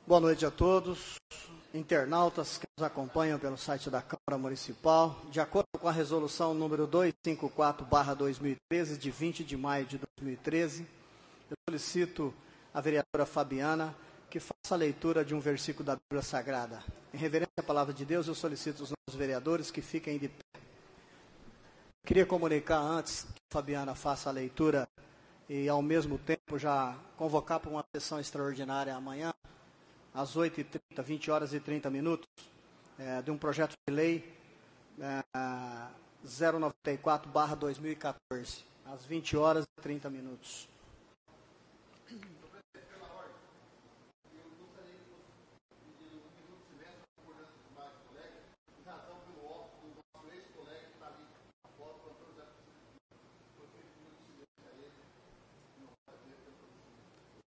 Boa noite a todos, internautas que nos acompanham pelo site da Câmara Municipal. De acordo com a resolução número 254/2013, de 20 de maio de 2013, eu solicito à vereadora Fabiana que faça a leitura de um versículo da Bíblia Sagrada. Em reverência à palavra de Deus, eu solicito aos nossos vereadores que fiquem de pé. Queria comunicar antes que a Fabiana faça a leitura e, ao mesmo tempo, já convocar para uma sessão extraordinária amanhã, às 8h30, 20 horas e 30 minutos, de um projeto de lei 094/2014, às 20 horas e 30 minutos.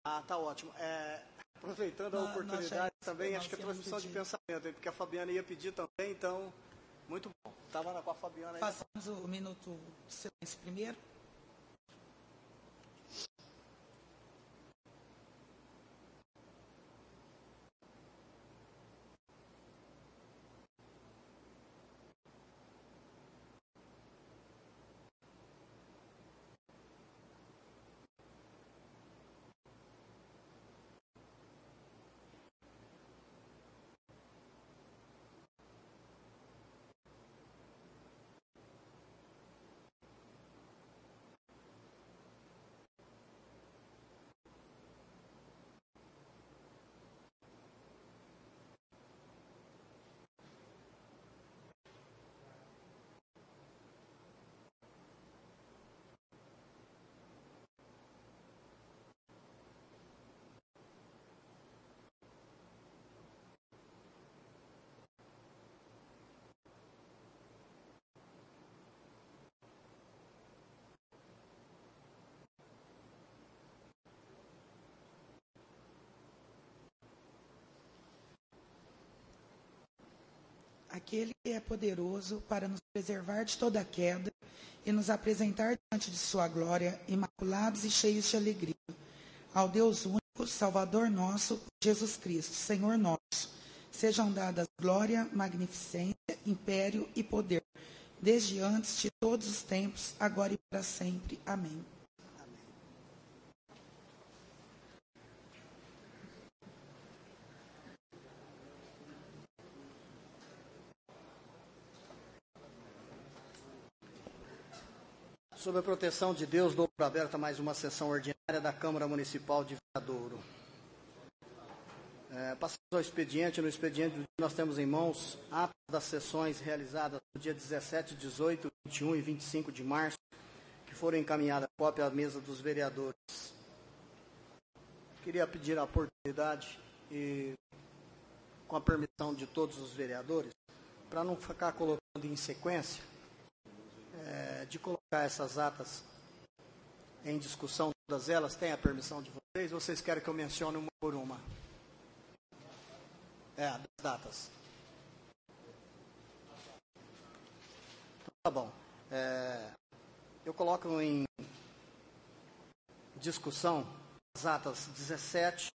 Ah, tá ótimo. Aproveitando a oportunidade também, acho que é transmissão de pensamento, porque a Fabiana ia pedir também, então, muito bom. Estava com a Fabiana aí. Façamos o minuto de silêncio primeiro. Aquele que é poderoso para nos preservar de toda queda e nos apresentar diante de sua glória, imaculados e cheios de alegria. Ao Deus único, Salvador nosso, Jesus Cristo, Senhor nosso, sejam dadas glória, magnificência, império e poder, desde antes de todos os tempos, agora e para sempre. Amém. Sob a proteção de Deus, dou por aberta mais uma sessão ordinária da Câmara Municipal de Viradouro. Passamos ao expediente. No expediente nós temos em mãos atos das sessões realizadas no dia 17, 18, 21 e 25 de março, que foram encaminhadas cópia à mesa dos vereadores. Queria pedir a oportunidade e, com a permissão de todos os vereadores, para não ficar colocando em sequência, de colocar essas atas em discussão, todas elas. Tem a permissão de vocês, ou vocês querem que eu mencione uma por uma? Das datas. Então, tá bom. Eu coloco em discussão as atas 17,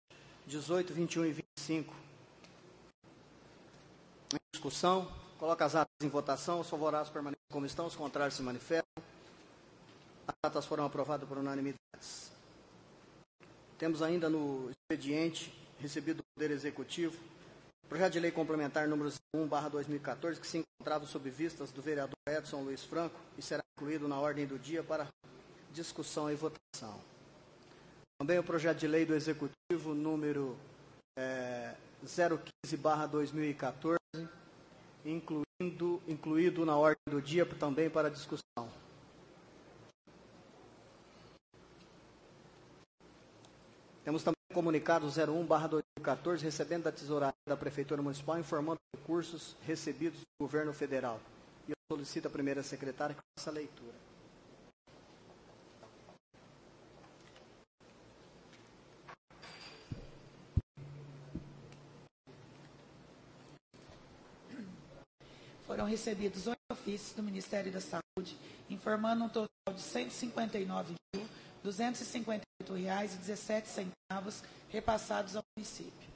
18, 21 e 25. Em discussão. Coloca as atas em votação. Os favoráveis permanecem como estão, os contrários se manifestam. As atas foram aprovadas por unanimidade. Temos ainda no expediente recebido do Poder Executivo projeto de lei complementar número 1/2014, que se encontrava sob vistas do vereador Edson Luiz Franco e será incluído na ordem do dia para discussão e votação. Também o projeto de lei do Executivo número 015/2014, incluído na ordem do dia também para discussão. Temos também o comunicado 01/2014, recebendo da Tesouraria da Prefeitura Municipal, informando recursos recebidos do Governo Federal. E eu solicito à primeira secretária que faça a leitura. Foram recebidos 8 ofícios do Ministério da Saúde, informando um total de R$ 159.258,17 repassados ao município.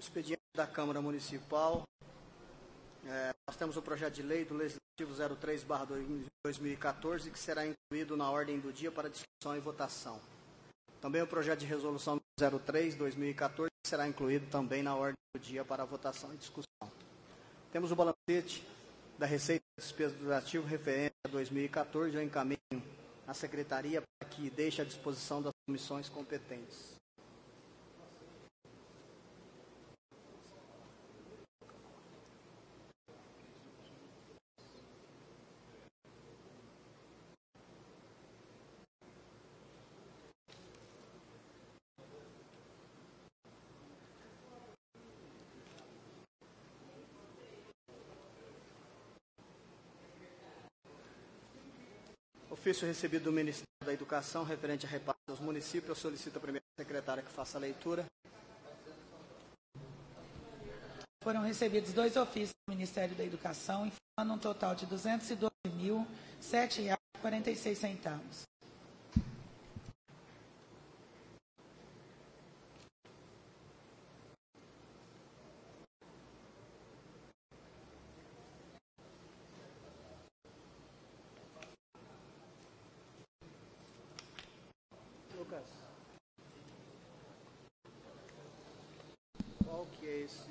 Expediente da Câmara Municipal. Nós temos o projeto de lei do Legislativo 03/2014, que será incluído na ordem do dia para discussão e votação. Também o projeto de resolução 03/2014, que será incluído também na ordem do dia para votação e discussão. Temos o balancete da Receita e Despesa do Legislativo referente a 2014. Eu encaminho à Secretaria para que deixe à disposição das comissões competentes. Ofício recebido do Ministério da Educação referente a repasse aos municípios. Eu solicito a primeira secretária que faça a leitura. Foram recebidos 2 ofícios do Ministério da Educação, informando um total de R$ 212.007,46. Lucas, qual que é esse?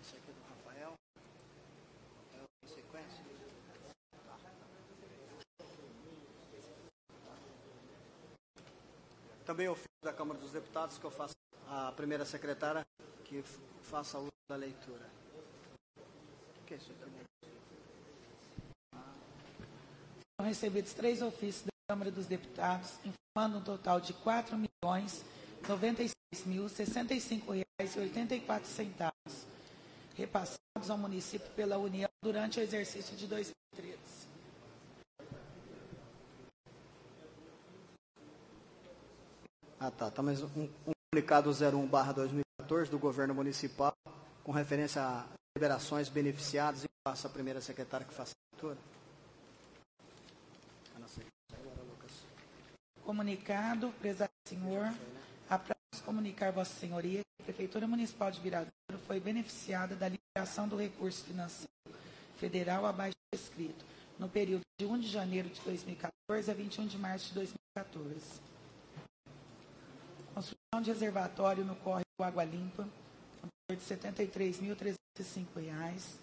Esse aqui é do Rafael. É em sequência? Também o ofício da Câmara dos Deputados, que eu faço a primeira secretária que faça uso da leitura. O que é isso aqui? Foram recebidos 3 ofícios da Câmara dos Deputados, informando um total de R$ 4.096.065,84, repassados ao município pela União durante o exercício de 2013. Tá, mas um comunicado 01/2014 do Governo Municipal com referência a liberações beneficiadas. E passa a primeira secretária que faça a leitura. Comunicado, prezado senhor, apraz comunicar Vossa Senhoria que a Prefeitura Municipal de Viradouro foi beneficiada da liberação do recurso financeiro federal abaixo descrito, no período de 1 de janeiro de 2014 a 21 de março de 2014. Construção de reservatório no córrego Água Limpa, no valor de R$ 73.305.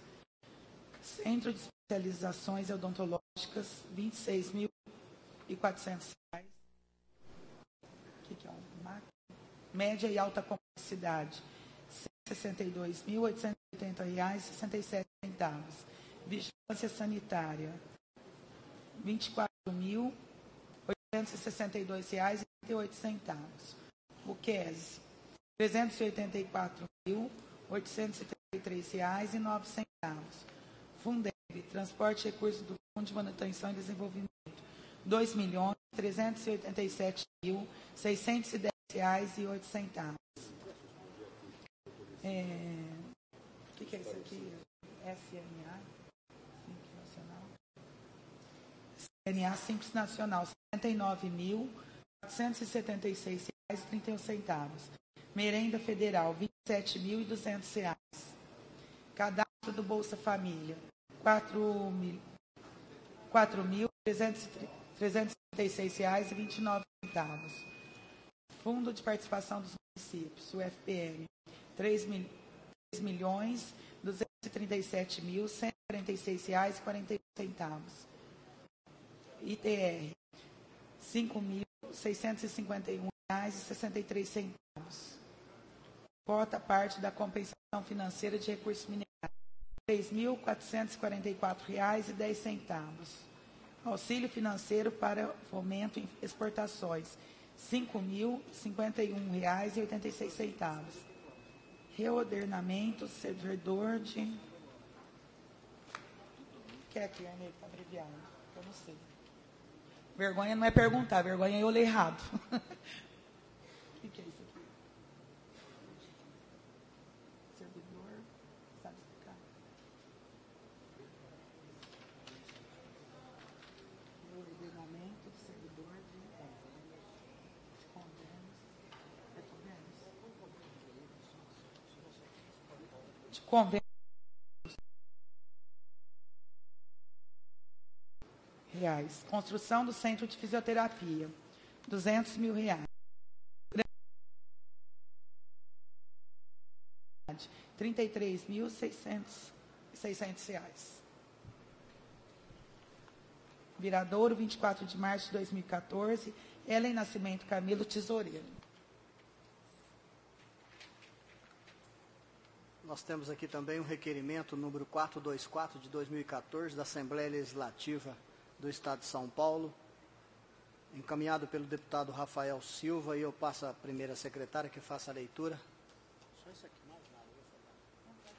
Centro de especializações odontológicas, R$ 26.400. O que é uma média e alta complexidade, R$ 162.880,67. Vigilância sanitária, R$ 24.862,38. O QES, R$ 384.833,09. Fundeb, Transporte e Recursos do Fundo de Manutenção e Desenvolvimento, R$ 2.387.610,08. O que é isso aqui? SMA? CNA Simples Nacional, R$ 79.476,31. Merenda Federal, R$ 27.200. Cadastro do Bolsa Família, R$ 4.336,29. Fundo de Participação dos Municípios, o FPM, R$ 3.237.146,41. ITR, R$ 5.651,63. Cota parte da compensação financeira de recursos minerais, R$ 3.444,10. Auxílio financeiro para fomento em exportações, R$ 5.051,86. Reordenamento, servidor de... O que é aqui, Arnei, que está abreviado? Eu não sei. Vergonha não é perguntar, vergonha é eu ler errado. O que é isso aqui? Convênio reais. Construção do Centro de Fisioterapia, R$200 mil. R$33.600. Viradouro, 24 de março de 2014, Helen Nascimento Camilo Tesoureiro. Nós temos aqui também um requerimento número 424 de 2014 da Assembleia Legislativa do Estado de São Paulo, encaminhado pelo deputado Rafael Silva, e eu passo à primeira secretária que faça a leitura. Só isso aqui, mais nada, eu vou falar.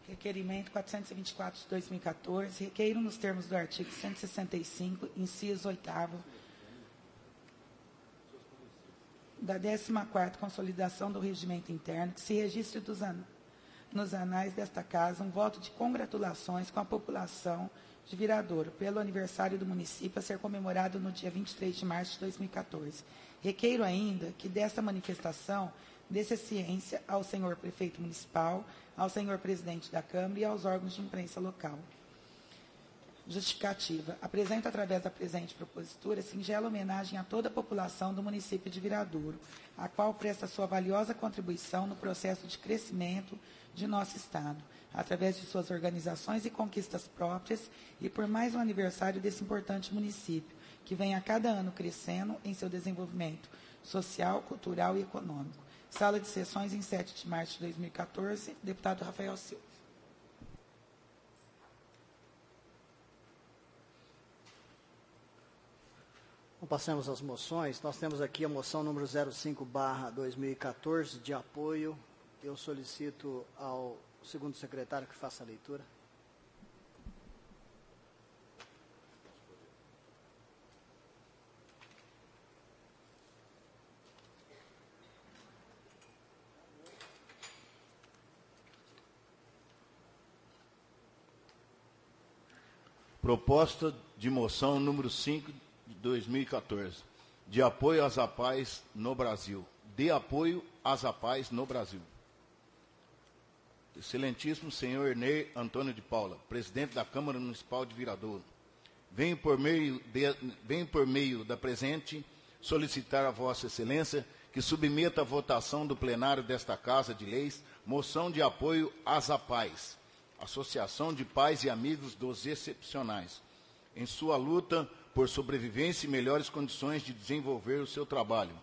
Requerimento 424 de 2014, requeiro nos termos do artigo 165, inciso 8º, da 14ª Consolidação do Regimento Interno, que se registre nos anais desta Casa um voto de congratulações com a população de Viradouro pelo aniversário do município a ser comemorado no dia 23 de março de 2014. Requeiro ainda que desta manifestação dê-se ciência ao senhor prefeito municipal, ao senhor presidente da Câmara e aos órgãos de imprensa local. Justificativa. Apresento, através da presente propositura, singela homenagem a toda a população do município de Viradouro, a qual presta sua valiosa contribuição no processo de crescimento de nosso Estado, através de suas organizações e conquistas próprias, e por mais um aniversário desse importante município, que vem a cada ano crescendo em seu desenvolvimento social, cultural e econômico. Sala de sessões em 7 de março de 2014, deputado Rafael Silva. Então, passemos às moções. Nós temos aqui a moção número 05/2014, de apoio. Eu solicito ao segundo secretário que faça a leitura. Proposta de moção número 5 de 2014, de apoio às APAES no Brasil. De apoio às APAES no Brasil. Excelentíssimo senhor Ernei Antônio de Paula, presidente da Câmara Municipal de Viradouro, venho por meio da presente solicitar a Vossa Excelência que submeta à votação do plenário desta Casa de Leis moção de apoio às APAES, Associação de Pais e Amigos dos Excepcionais, em sua luta por sobrevivência e melhores condições de desenvolver o seu trabalho.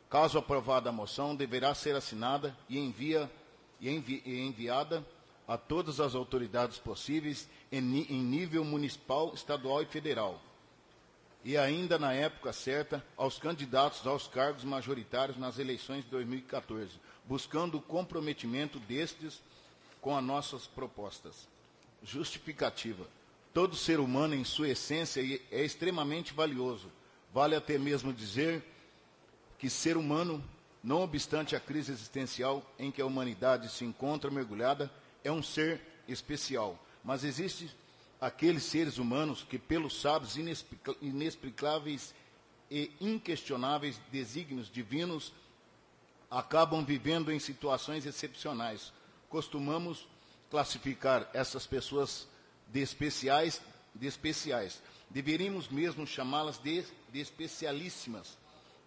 Caso aprovada a moção, deverá ser assinada e enviada a todas as autoridades possíveis em nível municipal, estadual e federal, e ainda na época certa aos candidatos aos cargos majoritários nas eleições de 2014, buscando o comprometimento destes com as nossas propostas. Justificativa. Todo ser humano, em sua essência, é extremamente valioso. Vale até mesmo dizer que ser humano, não obstante a crise existencial em que a humanidade se encontra mergulhada, é um ser especial. Mas existem aqueles seres humanos que, pelos sábios, inexplicáveis e inquestionáveis desígnios divinos, acabam vivendo em situações excepcionais. Costumamos classificar essas pessoas de especiais. Deveríamos mesmo chamá-las de especialíssimas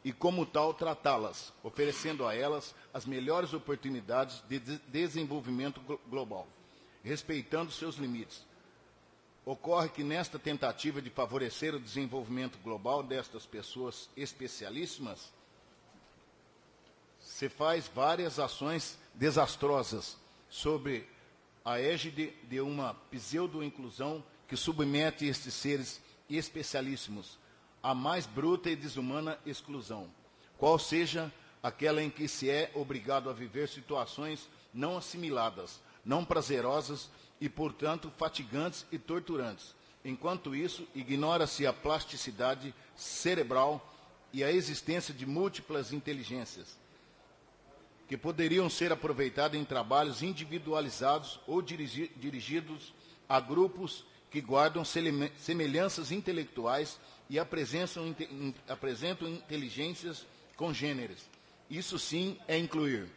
e, como tal, tratá-las, oferecendo a elas as melhores oportunidades de desenvolvimento global, respeitando seus limites. Ocorre que, nesta tentativa de favorecer o desenvolvimento global destas pessoas especialíssimas, se faz várias ações desastrosas sobre a égide de uma pseudo-inclusão que submete estes seres especialíssimos à mais bruta e desumana exclusão, qual seja aquela em que se é obrigado a viver situações não assimiladas, não prazerosas e, portanto, fatigantes e torturantes. Enquanto isso, ignora-se a plasticidade cerebral e a existência de múltiplas inteligências, que poderiam ser aproveitadas em trabalhos individualizados ou dirigidos a grupos que guardam semelhanças intelectuais e apresentam inteligências congêneres. Isso sim é incluir.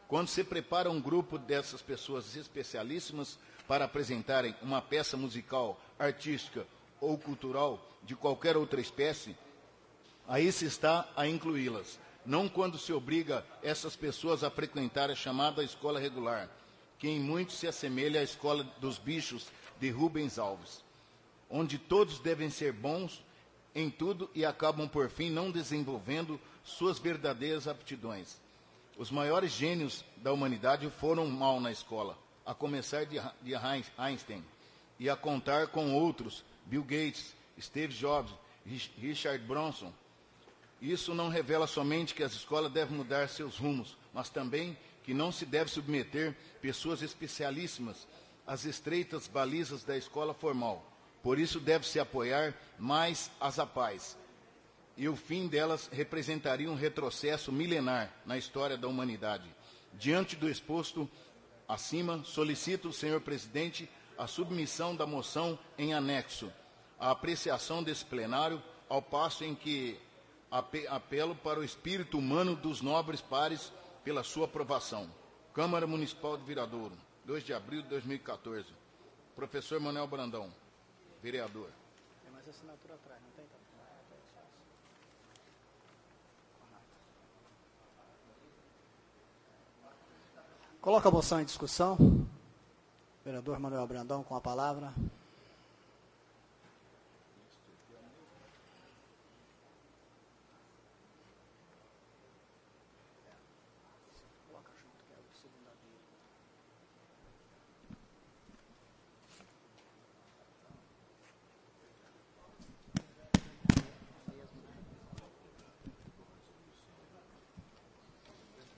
Quando se prepara um grupo dessas pessoas especialíssimas para apresentarem uma peça musical, artística ou cultural de qualquer outra espécie, aí se está a incluí-las. Não quando se obriga essas pessoas a frequentar a chamada escola regular, que em muito se assemelha à escola dos bichos de Rubens Alves, onde todos devem ser bons em tudo e acabam, por fim, não desenvolvendo suas verdadeiras aptidões. Os maiores gênios da humanidade foram mal na escola, a começar de Einstein, e a contar com outros, Bill Gates, Steve Jobs, Richard Branson. Isso não revela somente que as escolas devem mudar seus rumos, mas também que não se deve submeter pessoas especialíssimas às estreitas balizas da escola formal. Por isso deve-se apoiar mais as APAES, e o fim delas representaria um retrocesso milenar na história da humanidade. Diante do exposto acima, solicito, senhor presidente, a submissão da moção em anexo, a apreciação desse plenário, ao passo em que apelo para o espírito humano dos nobres pares pela sua aprovação. Câmara Municipal de Viradouro, 2 de abril de 2014. Professor Manuel Brandão, vereador. Tem mais assinatura atrás, não tem? Coloca a moção em discussão. Vereador Manuel Brandão com a palavra.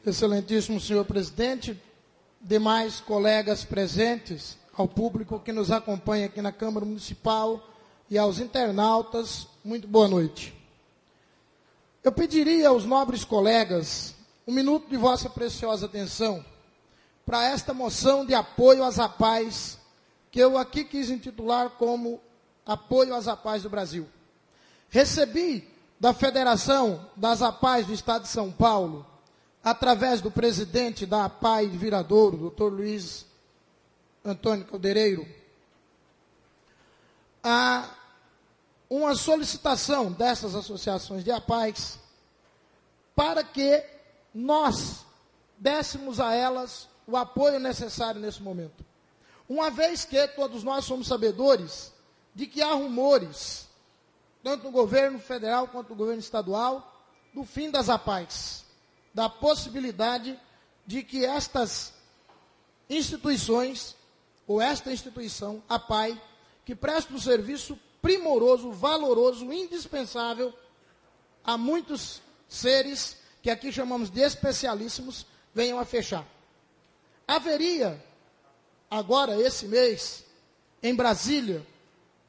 Excelentíssimo senhor presidente, demais colegas presentes, ao público que nos acompanha aqui na Câmara Municipal e aos internautas, muito boa noite. Eu pediria aos nobres colegas um minuto de vossa preciosa atenção para esta moção de apoio às APAES, que eu aqui quis intitular como Apoio às APAES do Brasil. Recebi da Federação das APAES do Estado de São Paulo, através do presidente da APAE de Viradouro, doutor Luiz Antônio Caldereiro, uma solicitação dessas associações de APAES para que nós dessemos a elas o apoio necessário nesse momento. Uma vez que todos nós somos sabedores de que há rumores, tanto no governo federal quanto no governo estadual, do fim das APAES, da possibilidade de que estas instituições, ou esta instituição, a APAE, que presta um serviço primoroso, valoroso, indispensável a muitos seres, que aqui chamamos de especialíssimos, venham a fechar. Haveria, agora, esse mês, em Brasília,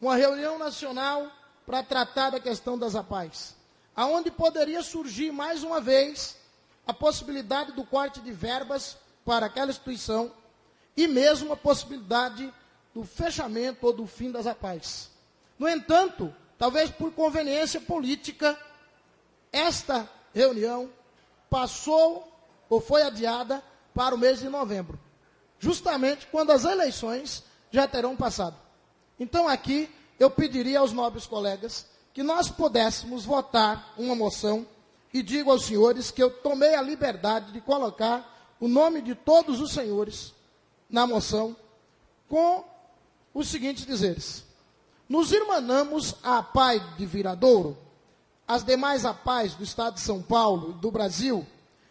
uma reunião nacional para tratar da questão das APAES, aonde poderia surgir mais uma vez a possibilidade do corte de verbas para aquela instituição e mesmo a possibilidade do fechamento ou do fim das APAES. No entanto, talvez por conveniência política, esta reunião passou ou foi adiada para o mês de novembro, justamente quando as eleições já terão passado. Então aqui eu pediria aos nobres colegas que nós pudéssemos votar uma moção e digo aos senhores que eu tomei a liberdade de colocar o nome de todos os senhores na moção com os seguintes dizeres. Nos irmanamos à APAE de Viradouro, as demais APAES do Estado de São Paulo e do Brasil,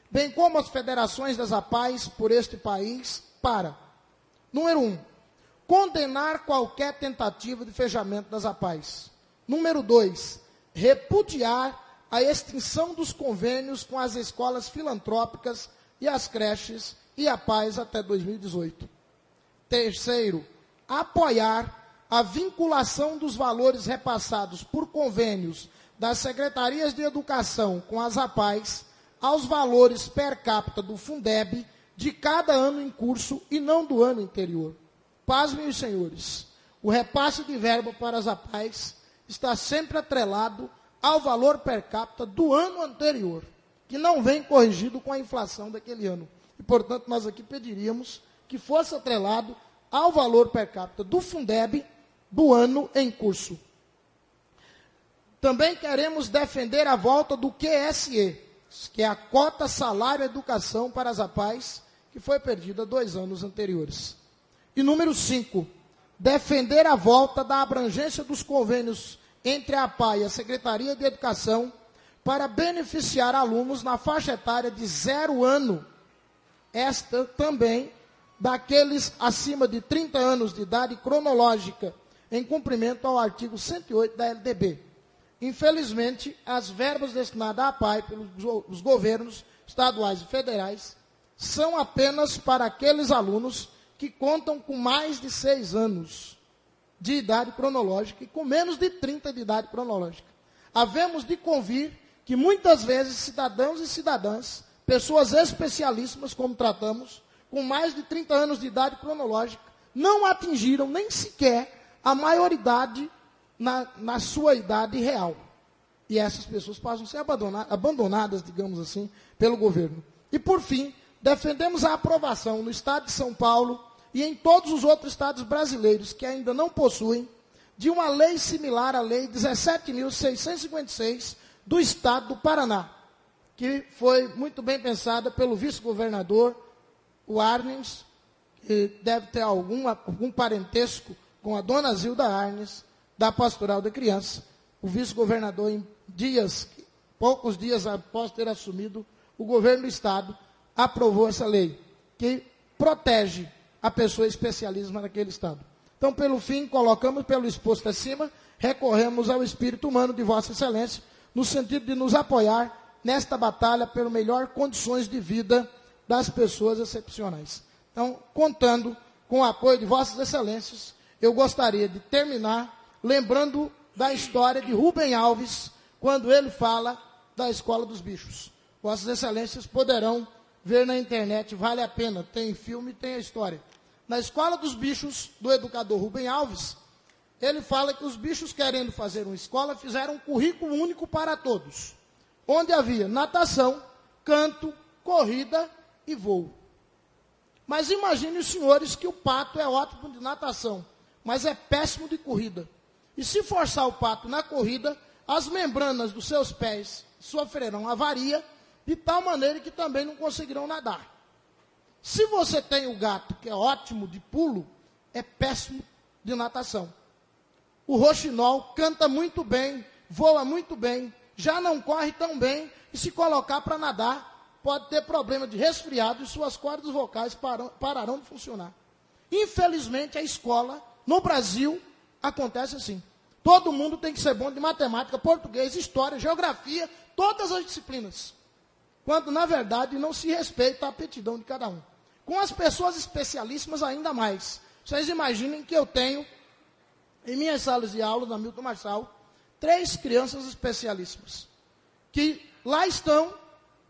bem como as federações das APAES por este país, para, número 1, condenar qualquer tentativa de fechamento das APAES. Número 2, repudiar a extinção dos convênios com as escolas filantrópicas e as creches e APAES até 2018. Terceiro, apoiar a vinculação dos valores repassados por convênios das secretarias de educação com as APAES aos valores per capita do Fundeb de cada ano em curso e não do ano anterior. Pasmem os senhores, o repasse de verba para as APAES está sempre atrelado ao valor per capita do ano anterior. que não vem corrigido com a inflação daquele ano. E, portanto, nós aqui pediríamos que fosse atrelado ao valor per capita do Fundeb do ano em curso. Também queremos defender a volta do QSE, que é a cota salário educação para as APAES, que foi perdida 2 anos anteriores. E número 5, defender a volta da abrangência dos convênios entre a APAE e a Secretaria de Educação para beneficiar alunos na faixa etária de 0 ano, esta também daqueles acima de 30 anos de idade cronológica, em cumprimento ao artigo 108 da LDB. Infelizmente, as verbas destinadas à APAE pelos governos estaduais e federais são apenas para aqueles alunos que contam com mais de 6 anos de idade cronológica e com menos de 30 de idade cronológica. Havemos de convir que muitas vezes cidadãos e cidadãs, pessoas especialíssimas, como tratamos, com mais de 30 anos de idade cronológica, não atingiram nem sequer a maioridade na sua idade real. E essas pessoas passam a ser abandonadas, digamos assim, pelo governo. E, por fim, defendemos a aprovação no estado de São Paulo e em todos os outros estados brasileiros que ainda não possuem, de uma lei similar à lei 17.656 do estado do Paraná, que foi muito bem pensada pelo vice-governador, o Arnes, que deve ter algum parentesco com a dona Zilda Arnes, da Pastoral da Criança. O vice-governador, em poucos dias após ter assumido o governo do estado, aprovou essa lei, que protege a pessoa especialista naquele estado. Então, pelo fim, colocamos pelo exposto acima, recorremos ao espírito humano de Vossa Excelência, no sentido de nos apoiar nesta batalha pelo melhor condições de vida das pessoas excepcionais. Então, contando com o apoio de Vossas Excelências, eu gostaria de terminar lembrando da história de Rubem Alves, quando ele fala da Escola dos Bichos. Vossas Excelências poderão ver na internet, vale a pena, tem filme, tem a história. Na Escola dos Bichos, do educador Rubem Alves, ele fala que os bichos, querendo fazer uma escola, fizeram um currículo único para todos, onde havia natação, canto, corrida e voo. Mas imagine os senhores que o pato é ótimo de natação, mas é péssimo de corrida. E se forçar o pato na corrida, as membranas dos seus pés sofrerão avaria, de tal maneira que também não conseguirão nadar. Se você tem o gato, que é ótimo de pulo, é péssimo de natação. O roxinol canta muito bem, voa muito bem, já não corre tão bem, e se colocar para nadar, pode ter problema de resfriado e suas cordas vocais pararão de funcionar. Infelizmente, a escola, no Brasil, acontece assim. Todo mundo tem que ser bom de matemática, português, história, geografia, todas as disciplinas. Quando, na verdade, não se respeita a aptidão de cada um. Com as pessoas especialíssimas, ainda mais. Vocês imaginem que eu tenho, em minhas salas de aula, na Milton Marçal, 3 crianças especialíssimas. Que lá estão,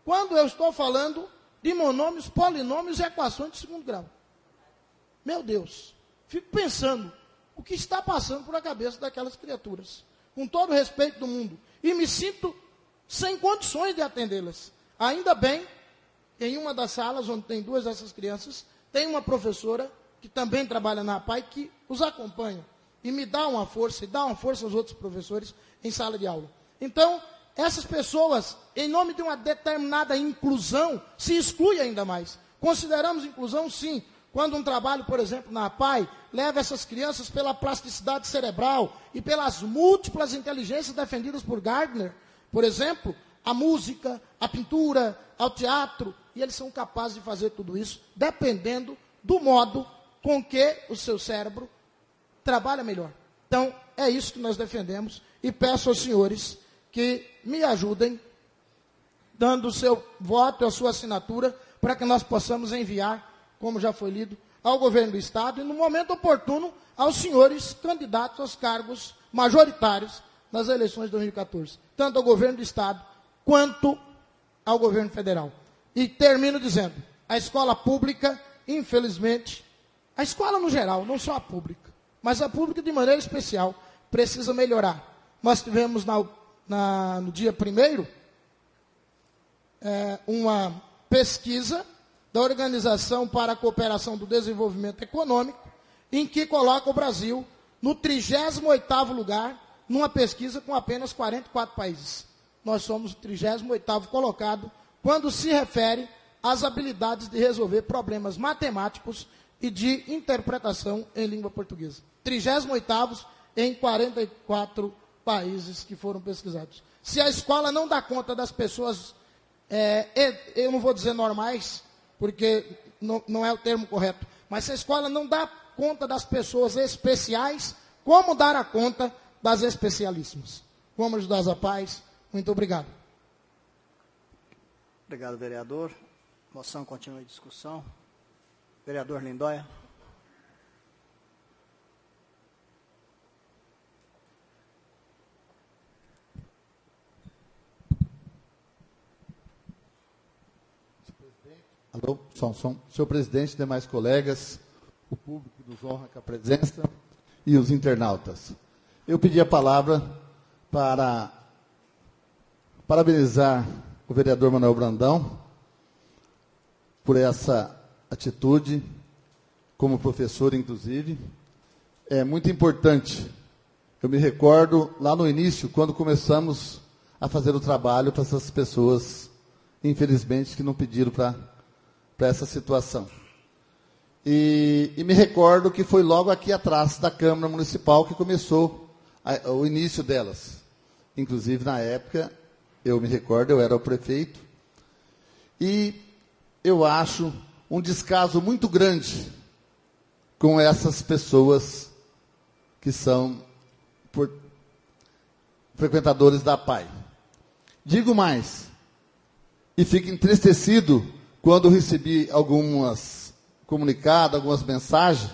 quando eu estou falando de monômios, polinômios e equações de 2º grau. Meu Deus, fico pensando o que está passando por a cabeça daquelas criaturas, com todo o respeito do mundo, e me sinto sem condições de atendê-las. Ainda bem, em uma das salas, onde tem 2 dessas crianças, tem uma professora que também trabalha na APAE, que os acompanha, e me dá uma força, e dá uma força aos outros professores em sala de aula. Então, essas pessoas, em nome de uma determinada inclusão, se excluem ainda mais. Consideramos inclusão, sim, quando um trabalho, por exemplo, na APAE, leva essas crianças pela plasticidade cerebral e pelas múltiplas inteligências defendidas por Gardner, por exemplo, a música, a pintura, ao teatro, e eles são capazes de fazer tudo isso, dependendo do modo com que o seu cérebro trabalha melhor. Então, é isso que nós defendemos, e peço aos senhores que me ajudem, dando o seu voto e a sua assinatura, para que nós possamos enviar, como já foi lido, ao governo do Estado e, no momento oportuno, aos senhores candidatos aos cargos majoritários nas eleições de 2014, tanto ao governo do Estado quanto ao governo federal. E termino dizendo, a escola pública, infelizmente, a escola no geral, não só a pública, mas a pública de maneira especial, precisa melhorar. Nós tivemos no dia 1º, uma pesquisa da Organização para a Cooperação do Desenvolvimento Econômico, em que coloca o Brasil no 38º lugar, numa pesquisa com apenas 44 países. Nós somos o 38º colocado quando se refere às habilidades de resolver problemas matemáticos e de interpretação em língua portuguesa. 38º em 44 países que foram pesquisados. Se a escola não dá conta das pessoas, eu não vou dizer normais, porque não é o termo correto, mas se a escola não dá conta das pessoas especiais, como dará conta das especialíssimas? Como ajudar as APAES? Muito obrigado. Obrigado, vereador. Moção continua em discussão. Vereador Lindóia. Alô, som. Senhor presidente, demais colegas, o público que nos honra com a presença e os internautas. Eu pedi a palavra para parabenizar o vereador Manuel Brandão por essa atitude, como professor, inclusive. É muito importante. Eu me recordo lá no início, quando começamos a fazer o trabalho para essas pessoas, infelizmente, que não pediram para essa situação. E me recordo que foi logo aqui atrás da Câmara Municipal que começou o início delas. Inclusive, na época, eu me recordo, eu era o prefeito, e eu acho um descaso muito grande com essas pessoas que são frequentadores da APAE. Digo mais, e fico entristecido quando recebi algumas comunicados, algumas mensagens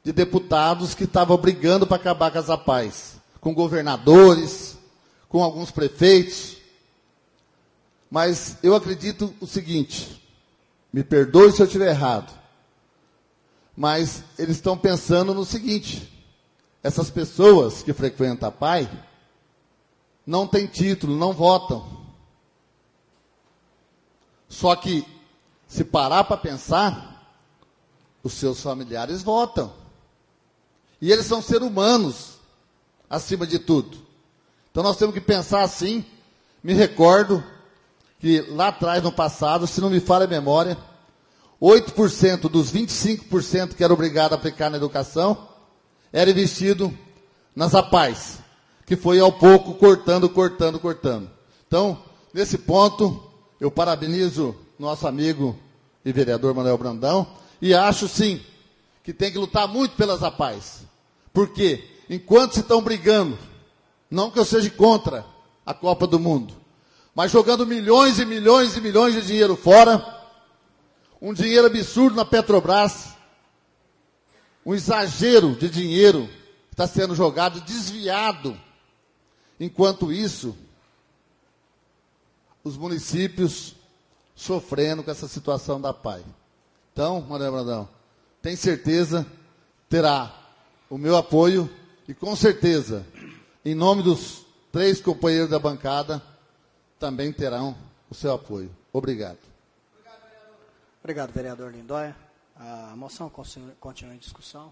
de deputados que estavam brigando para acabar com as APAES, com governadores, com alguns prefeitos. Mas eu acredito o seguinte, me perdoe se eu estiver errado, mas eles estão pensando no seguinte, essas pessoas que frequentam a APAE não têm título, não votam. Só que, se parar para pensar, os seus familiares votam. E eles são seres humanos, acima de tudo. Então nós temos que pensar assim. Me recordo que lá atrás, no passado, se não me falha a memória, 8% dos 25% que era obrigado a aplicar na educação, era investido nas APAES, que foi ao pouco cortando. Então, nesse ponto, eu parabenizo nosso amigo e vereador Manuel Brandão, e acho sim, que tem que lutar muito pelas APAES. Porque, enquanto se estão brigando, não que eu seja contra a Copa do Mundo, mas jogando milhões e milhões e milhões de dinheiro fora, um dinheiro absurdo na Petrobras, um exagero de dinheiro que está sendo jogado, desviado. Enquanto isso, os municípios sofrendo com essa situação da APAE. Então, Manuel Brandão, tem certeza, terá o meu apoio e, com certeza, em nome dos 3 companheiros da bancada, também terão o seu apoio. Obrigado. Obrigado, vereador Lindóia. A moção continua em discussão.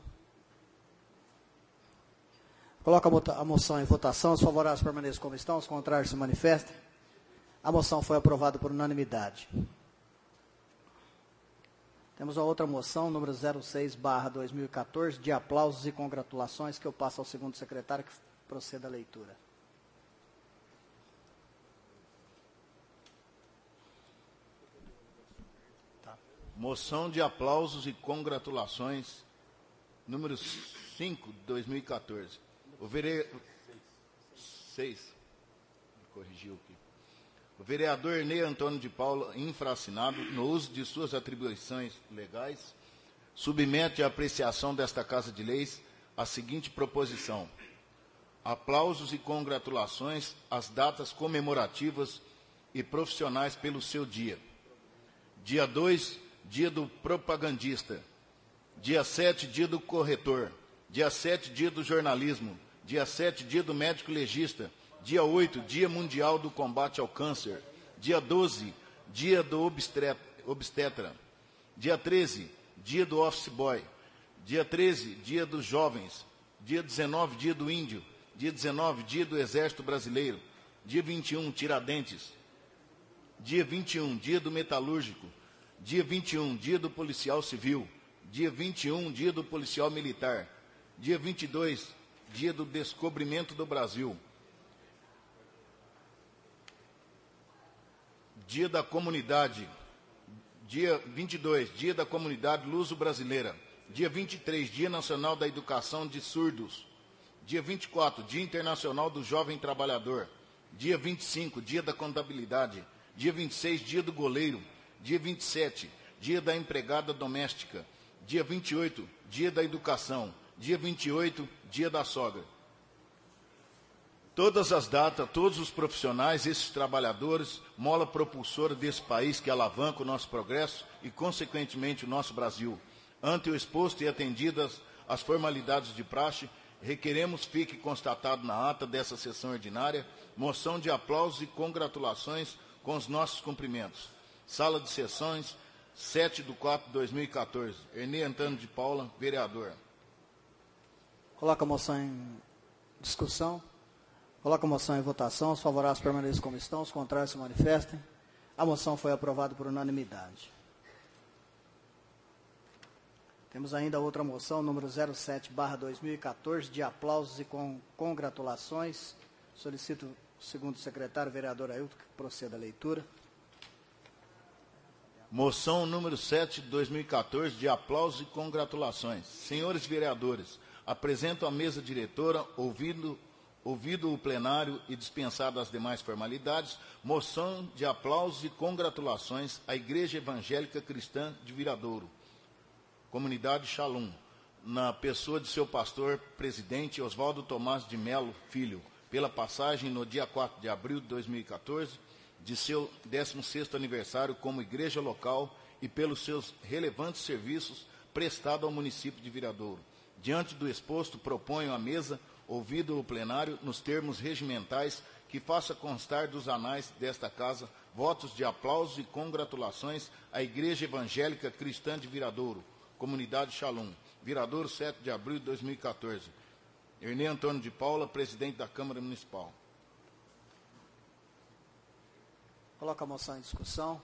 Coloca a moção em votação. Os favoráveis permaneçam como estão, os contrários se manifestem. A moção foi aprovada por unanimidade. Temos a outra moção, número 06/2014, de aplausos e congratulações, que eu passo ao segundo secretário que proceda a leitura. Moção de aplausos e congratulações, número 5, de 2014. O vereador... 6. Corrigiu aqui. O vereador Ney Antônio de Paula, infraassinado, no uso de suas atribuições legais, submete à apreciação desta Casa de Leis a seguinte proposição. Aplausos e congratulações às datas comemorativas e profissionais pelo seu dia. Dia 2, dia do propagandista. Dia 7, dia do corretor. Dia 7, dia do jornalismo. Dia 7, dia do médico legista. Dia 8, dia mundial do combate ao câncer. Dia 12, dia do obstetra. Dia 13, dia do office boy. Dia 13, dia dos jovens. Dia 19, dia do índio. Dia 19, dia do Exército Brasileiro. Dia 21, Tiradentes. Dia 21, dia do metalúrgico. Dia 21, dia do policial civil. Dia 21, dia do policial militar. Dia 22, dia do descobrimento do Brasil. Dia da comunidade. Dia 22, dia da comunidade luso-brasileira. Dia 23, dia nacional da educação de surdos. Dia 24, dia internacional do jovem trabalhador. Dia 25, dia da contabilidade. Dia 26, dia do goleiro. Dia 27, dia da empregada doméstica. Dia 28, dia da educação. Dia 28, dia da sogra. Todas as datas, todos os profissionais, esses trabalhadores, mola propulsora desse país que alavanca o nosso progresso e, consequentemente, o nosso Brasil. Ante o exposto e atendidas as formalidades de praxe, requeremos fique constatado na ata dessa sessão ordinária moção de aplausos e congratulações com os nossos cumprimentos. Sala de sessões, 7/4/2014. Ernê Antônio de Paula, vereador. Coloca a moção em discussão. Coloca a moção em votação. Os favoráveis permaneçam como estão, os contrários se manifestem. A moção foi aprovada por unanimidade. Temos ainda outra moção, número 07/2014, de aplausos e congratulações. Solicito o segundo secretário, vereador Ailton, que proceda a leitura. Moção número 7/2014, de aplausos e congratulações. Senhores vereadores, apresento à mesa diretora, ouvido o plenário e dispensadas as demais formalidades, moção de aplausos e congratulações à Igreja Evangélica Cristã de Viradouro, Comunidade Shalom, na pessoa de seu pastor presidente Oswaldo Tomás de Melo Filho, pela passagem no dia 4 de abril de 2014, de seu 16º aniversário como igreja local e pelos seus relevantes serviços prestados ao município de Viradouro. Diante do exposto, proponho à mesa, ouvido o plenário, nos termos regimentais, que faça constar dos anais desta casa votos de aplausos e congratulações à Igreja Evangélica Cristã de Viradouro, Comunidade Shalom, Viradouro, 7 de abril de 2014. Ernê Antônio de Paula, presidente da Câmara Municipal. Coloca a moção em discussão.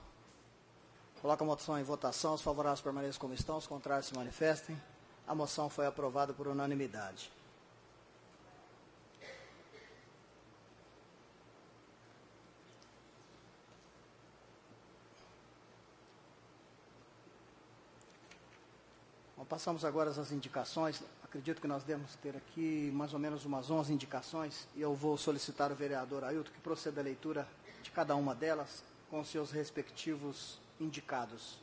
Coloca a moção em votação. Os favoráveis permaneçam como estão, os contrários se manifestem. A moção foi aprovada por unanimidade. Bom, passamos agora às indicações. Acredito que nós devemos ter aqui mais ou menos umas 11 indicações. E eu vou solicitar ao vereador Ailton que proceda a leitura de cada uma delas com seus respectivos indicados.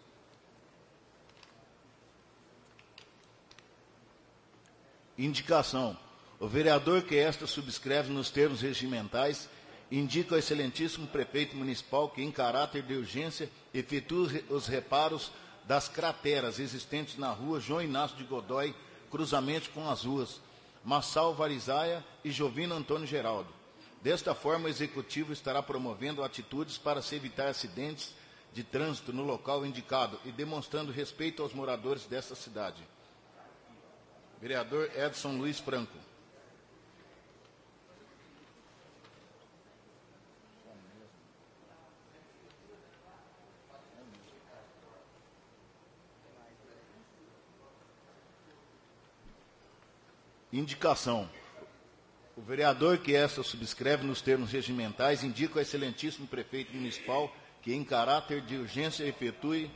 Indicação. O vereador que esta subscreve nos termos regimentais indica ao excelentíssimo prefeito municipal que, em caráter de urgência, efetue os reparos das crateras existentes na rua João Inácio de Godói, cruzamento com as ruas Massal Varizaia e Jovino Antônio Geraldo. Desta forma, o Executivo estará promovendo atitudes para se evitar acidentes de trânsito no local indicado e demonstrando respeito aos moradores desta cidade. Vereador Edson Luiz Franco. Indicação. O vereador que esta subscreve nos termos regimentais indica ao excelentíssimo prefeito municipal que, em caráter de urgência, efetue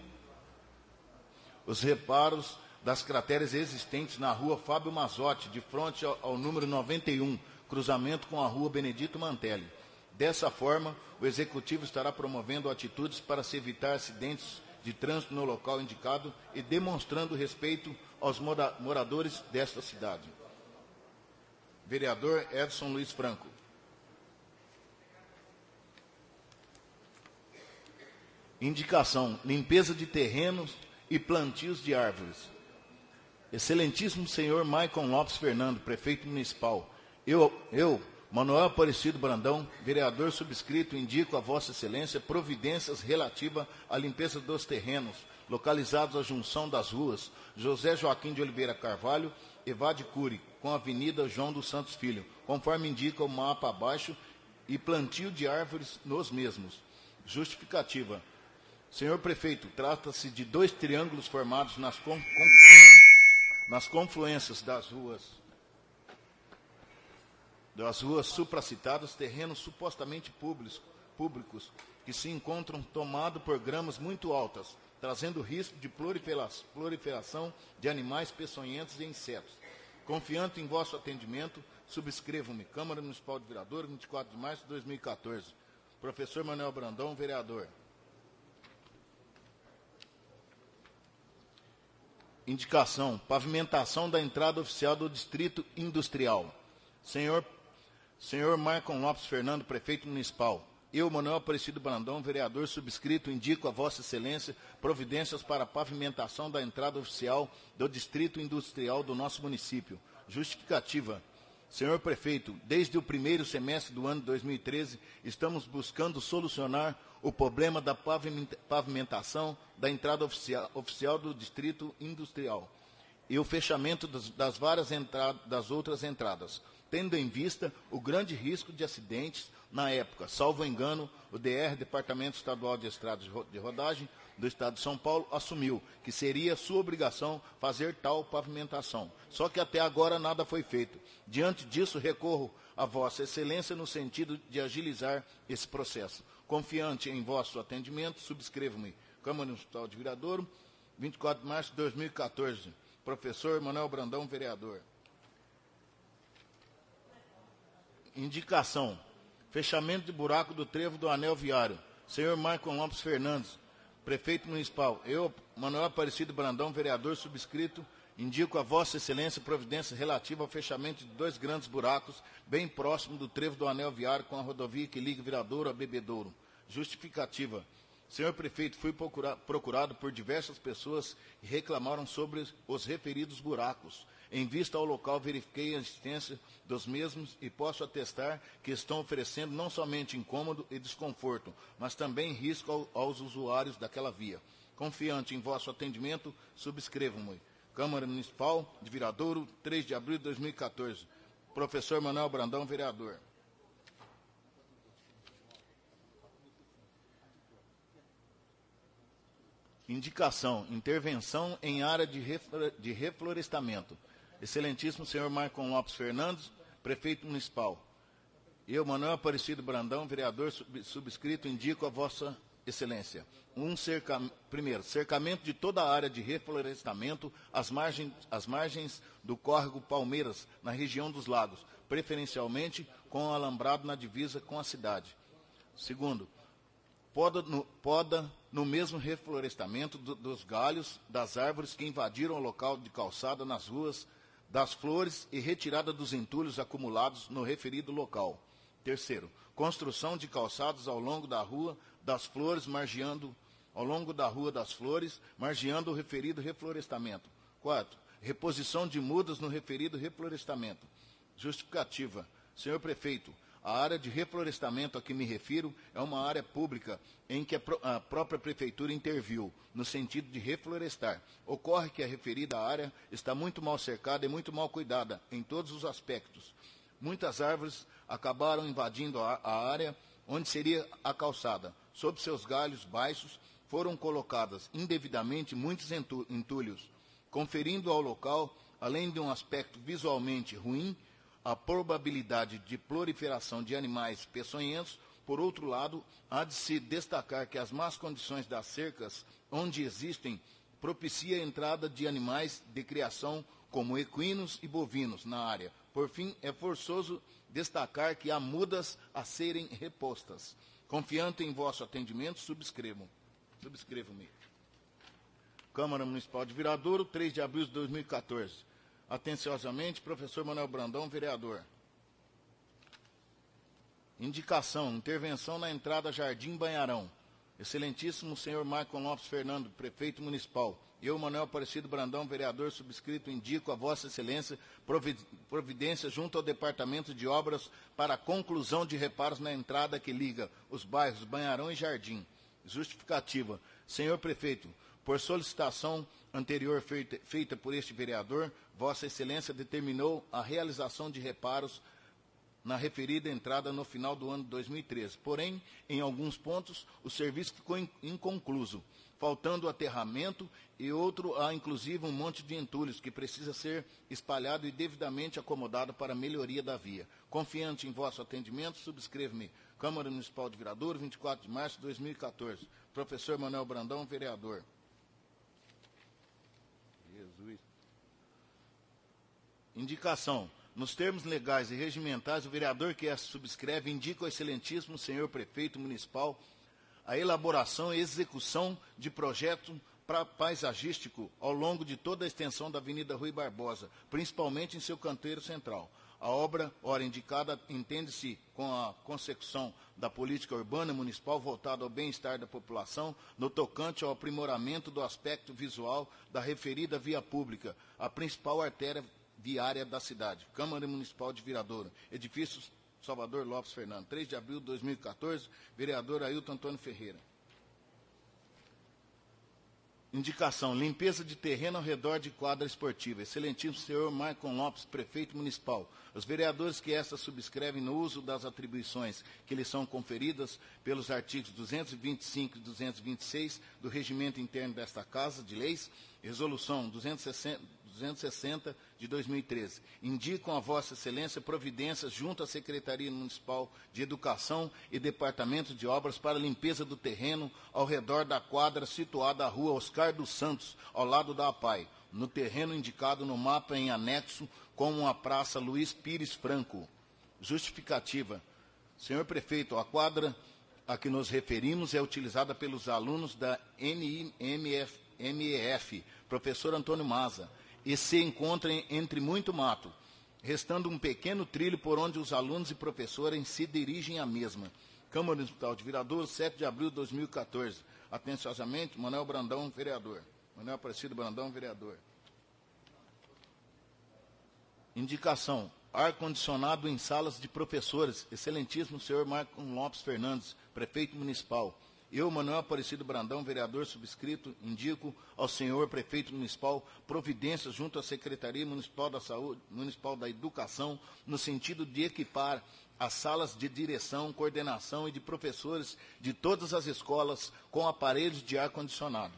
os reparos das crateras existentes na rua Fábio Mazotti, de frente ao número 91, cruzamento com a rua Benedito Mantelli. Dessa forma, o Executivo estará promovendo atitudes para se evitar acidentes de trânsito no local indicado e demonstrando respeito aos moradores desta cidade. Vereador Edson Luiz Franco. Indicação: limpeza de terrenos e plantios de árvores. Excelentíssimo senhor Maicon Lopes Fernando, prefeito municipal, eu, Manuel Aparecido Brandão, vereador subscrito, indico a Vossa Excelência providências relativas à limpeza dos terrenos localizados à junção das ruas José Joaquim de Oliveira Carvalho e Vade Cury, com a Avenida João dos Santos Filho, conforme indica o mapa abaixo, e plantio de árvores nos mesmos. Justificativa. Senhor Prefeito, trata-se de 2 triângulos formados nas confluências das ruas supracitadas, terrenos supostamente públicos que se encontram tomados por gramas muito altas, trazendo risco de proliferação de animais peçonhentos e insetos. Confiante em vosso atendimento, subscrevo-me. Câmara Municipal de Vereadores, 24 de março de 2014. Professor Manuel Brandão, vereador. Indicação: pavimentação da entrada oficial do Distrito Industrial. Senhor Marcon Lopes Fernando, prefeito municipal. Eu, Manuel Aparecido Brandão, vereador subscrito, indico a Vossa Excelência providências para a pavimentação da entrada oficial do Distrito Industrial do nosso município. Justificativa. Senhor Prefeito, desde o primeiro semestre do ano de 2013, estamos buscando solucionar o problema da pavimentação da entrada oficial do Distrito Industrial e o fechamento das várias das outras entradas, tendo em vista o grande risco de acidentes. Na época, salvo engano, o DR, Departamento Estadual de Estradas de Rodagem do Estado de São Paulo, assumiu que seria sua obrigação fazer tal pavimentação. Só que até agora nada foi feito. Diante disso, recorro a Vossa Excelência no sentido de agilizar esse processo. Confiante em vosso atendimento, subscrevo-me. Câmara Municipal de Viradouro, 24 de março de 2014. Professor Manuel Brandão, vereador. Indicação: fechamento de buraco do trevo do anel viário. Senhor Marcon Lopes Fernandes, prefeito municipal. Eu, Manuel Aparecido Brandão, vereador subscrito, indico a Vossa Excelência providência relativa ao fechamento de 2 grandes buracos bem próximo do trevo do anel viário com a rodovia que liga Viradouro a Bebedouro. Justificativa. Senhor Prefeito, fui procurado por diversas pessoas que reclamaram sobre os referidos buracos. Em vista ao local, verifiquei a existência dos mesmos e posso atestar que estão oferecendo não somente incômodo e desconforto, mas também risco aos usuários daquela via. Confiante em vosso atendimento, subscrevo-me. Câmara Municipal de Viradouro, 3 de abril de 2014. Professor Manuel Brandão, vereador. Indicação: intervenção em área de reflorestamento. Excelentíssimo senhor Marcon Lopes Fernandes, prefeito municipal. Eu, Manuel Aparecido Brandão, vereador subscrito, indico a Vossa Excelência. Primeiro, cercamento de toda a área de reflorestamento às margens do córrego Palmeiras, na região dos lagos, preferencialmente com o alambrado na divisa com a cidade. Segundo, poda no mesmo reflorestamento dos galhos das árvores que invadiram o local de calçada nas ruas, das flores e retirada dos entulhos acumulados no referido local. Terceiro, construção de calçados ao longo da Rua das Flores, margeando o referido reflorestamento. Quarto, reposição de mudas no referido reflorestamento. Justificativa. Senhor Prefeito, a área de reflorestamento a que me refiro é uma área pública em que a própria Prefeitura interviu, no sentido de reflorestar. Ocorre que a referida área está muito mal cercada e muito mal cuidada, em todos os aspectos. Muitas árvores acabaram invadindo a área onde seria a calçada. Sob seus galhos baixos foram colocadas indevidamente muitos entulhos, conferindo ao local, além de um aspecto visualmente ruim, a probabilidade de proliferação de animais peçonhentos. Por outro lado, há de se destacar que as más condições das cercas, onde existem, propicia a entrada de animais de criação, como equinos e bovinos, na área. Por fim, é forçoso destacar que há mudas a serem repostas. Confiante em vosso atendimento, subscrevo-me. Câmara Municipal de Viradouro, 3 de abril de 2014. Atenciosamente, professor Manuel Brandão, vereador. Indicação: intervenção na entrada Jardim Banharão. Excelentíssimo senhor Maicon Lopes Fernando, prefeito municipal. Eu, Manuel Aparecido Brandão, vereador subscrito, indico a Vossa Excelência providência junto ao Departamento de Obras para a conclusão de reparos na entrada que liga os bairros Banharão e Jardim. Justificativa. Senhor prefeito, por solicitação anterior feita por este vereador, Vossa Excelência determinou a realização de reparos na referida entrada no final do ano de 2013. Porém, em alguns pontos, o serviço ficou inconcluso, faltando aterramento e outro há inclusive um monte de entulhos que precisa ser espalhado e devidamente acomodado para a melhoria da via. Confiante em vosso atendimento, subscrevo-me. Câmara Municipal de Viradouro, 24 de março de 2014. Professor Manuel Brandão, vereador. Jesus. Indicação. Nos termos legais e regimentais, o vereador que esta subscreve indica ao excelentíssimo senhor prefeito municipal a elaboração e execução de projeto paisagístico ao longo de toda a extensão da Avenida Rui Barbosa, principalmente em seu canteiro central. A obra, ora indicada, entende-se com a consecução da política urbana municipal voltada ao bem-estar da população, no tocante ao aprimoramento do aspecto visual da referida via pública, a principal artéria viária da cidade. Câmara Municipal de Viradouro, edifício Salvador Lopes Fernando, 3 de abril de 2014, vereador Ailton Antônio Ferreira. Indicação, limpeza de terreno ao redor de quadra esportiva. Excelentíssimo senhor Maicon Lopes, prefeito municipal. Os vereadores que esta subscrevem no uso das atribuições que lhes são conferidas pelos artigos 225 e 226 do regimento interno desta Casa de Leis, resolução 260 de 2013, indicam a Vossa Excelência providências junto à Secretaria Municipal de Educação e Departamento de Obras para a limpeza do terreno ao redor da quadra situada à rua Oscar dos Santos, ao lado da APAI, no terreno indicado no mapa em anexo como a Praça Luiz Pires Franco. Justificativa. Senhor Prefeito, a quadra a que nos referimos é utilizada pelos alunos da NIMEF, professor Antônio Maza, e se encontra entre muito mato, restando um pequeno trilho por onde os alunos e professores se dirigem à mesma. Câmara Municipal de Viradouro, 7 de abril de 2014. Atenciosamente, Manuel Brandão, vereador. Manuel Aparecido Brandão, vereador. Indicação. Ar-condicionado em salas de professores. Excelentíssimo senhor Maicon Lopes Fernandes, prefeito municipal. Eu, Manuel Aparecido Brandão, vereador subscrito, indico ao senhor prefeito municipal providências junto à Secretaria Municipal da Saúde, Municipal da Educação, no sentido de equipar as salas de direção, coordenação e de professores de todas as escolas com aparelhos de ar-condicionado.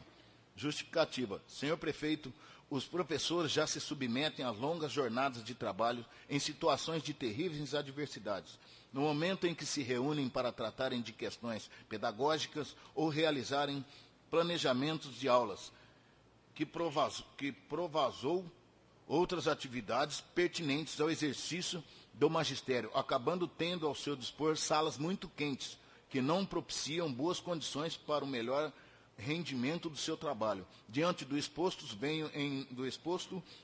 Justificativa. Senhor prefeito, os professores já se submetem a longas jornadas de trabalho em situações de terríveis adversidades. No momento em que se reúnem para tratarem de questões pedagógicas ou realizarem planejamentos de aulas, que provazou outras atividades pertinentes ao exercício do magistério, acabando tendo ao seu dispor salas muito quentes, que não propiciam boas condições para o melhor rendimento do seu trabalho. Diante do exposto,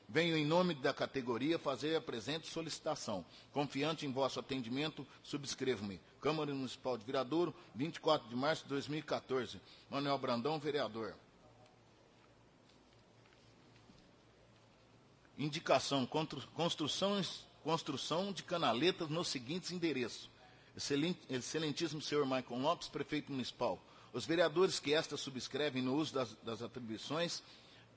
venho em nome da categoria fazer a presente solicitação. Confiante em vosso atendimento, subscrevo-me. Câmara Municipal de Viradouro, 24 de março de 2014. Manuel Brandão, vereador. Indicação, construção de canaletas nos seguintes endereços. Excelentíssimo senhor Maicon Lopes, prefeito municipal. Os vereadores que esta subscrevem no uso das atribuições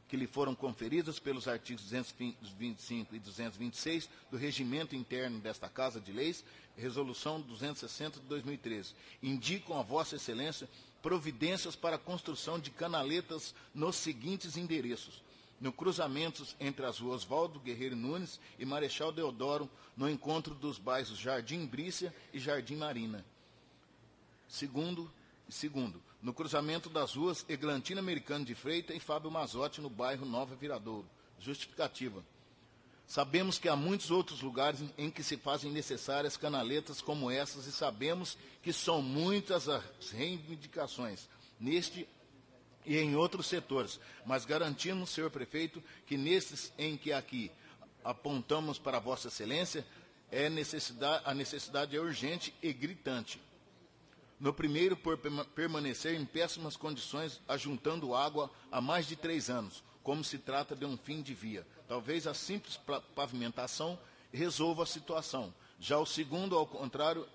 que lhe foram conferidas pelos artigos 225 e 226 do regimento interno desta Casa de Leis, resolução 260 de 2013, indicam a Vossa Excelência providências para a construção de canaletas nos seguintes endereços: no cruzamentos entre as ruas Oswaldo Guerreiro Nunes e Marechal Deodoro, no encontro dos bairros Jardim Brícia e Jardim Marina. Segundo, no cruzamento das ruas Eglantina Americano de Freitas e Fábio Mazotti, no bairro Nova Viradouro. Justificativa. Sabemos que há muitos outros lugares em que se fazem necessárias canaletas como essas e sabemos que são muitas as reivindicações neste e em outros setores, mas garantimos, senhor prefeito, que nesses em que aqui apontamos para Vossa Excelência, a necessidade é urgente e gritante. No primeiro, por permanecer em péssimas condições, ajuntando água há mais de 3 anos, como se trata de um fim de via. Talvez a simples pavimentação resolva a situação. Já o segundo, ao contrário,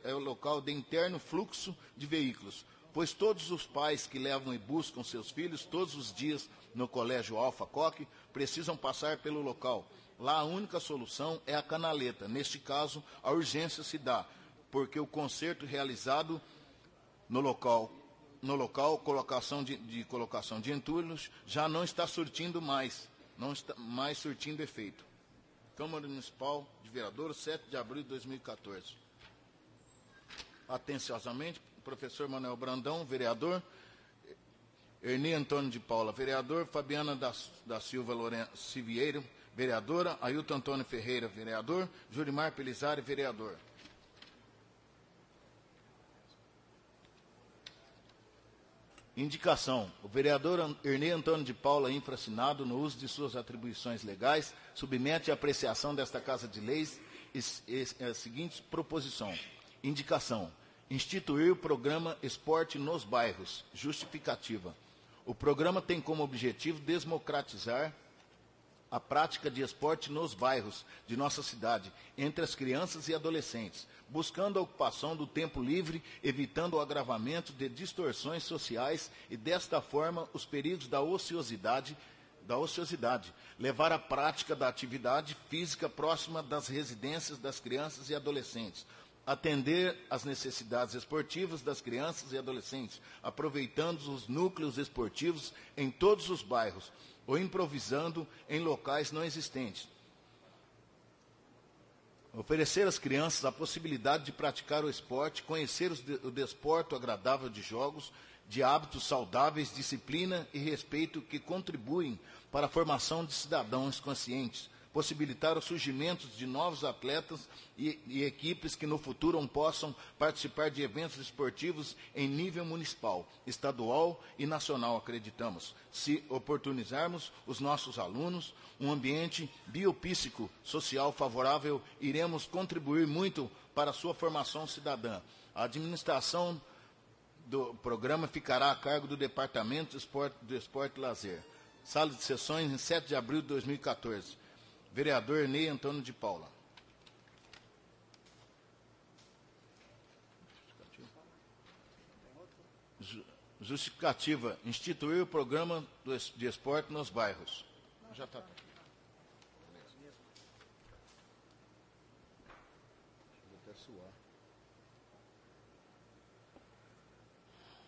é o local de interno fluxo de veículos, pois todos os pais que levam e buscam seus filhos todos os dias no colégio Alfa Coque precisam passar pelo local. Lá a única solução é a canaleta. Neste caso, a urgência se dá, porque o conserto realizado no local colocação de entulhos já não está surtindo mais, surtindo efeito. Câmara Municipal de Vereadores, 7 de abril de 2014. Atenciosamente, professor Manuel Brandão, vereador. Erni Antônio de Paula, vereador. Fabiana da Silva Lourenço Vieira, vereadora. Ailton Antônio Ferreira, vereador. Jurimar Pelizari, vereador. Indicação. O vereador Erni Antônio de Paula, infraassinado, no uso de suas atribuições legais, submete à apreciação desta Casa de Leis a seguinte proposição. Indicação. Instituir o programa Esporte nos Bairros. Justificativa. O programa tem como objetivo democratizar a prática de esporte nos bairros de nossa cidade, entre as crianças e adolescentes, buscando a ocupação do tempo livre, evitando o agravamento de distorções sociais e, desta forma, os perigos da ociosidade, levar à prática da atividade física próxima das residências das crianças e adolescentes, atender às necessidades esportivas das crianças e adolescentes, aproveitando os núcleos esportivos em todos os bairros, ou improvisando em locais não existentes. Oferecer às crianças a possibilidade de praticar o esporte, conhecer o desporto agradável de jogos, de hábitos saudáveis, disciplina e respeito que contribuem para a formação de cidadãos conscientes, possibilitar o surgimento de novos atletas e equipes que no futuro possam participar de eventos esportivos em nível municipal, estadual e nacional, acreditamos. Se oportunizarmos os nossos alunos um ambiente biopsíquico social favorável, iremos contribuir muito para a sua formação cidadã. A administração do programa ficará a cargo do Departamento do Esporte e Lazer. Sala de sessões em 7 de abril de 2014. Vereador Ney Antônio de Paula. Justificativa. Instituir o programa de esporte nos bairros. Já está.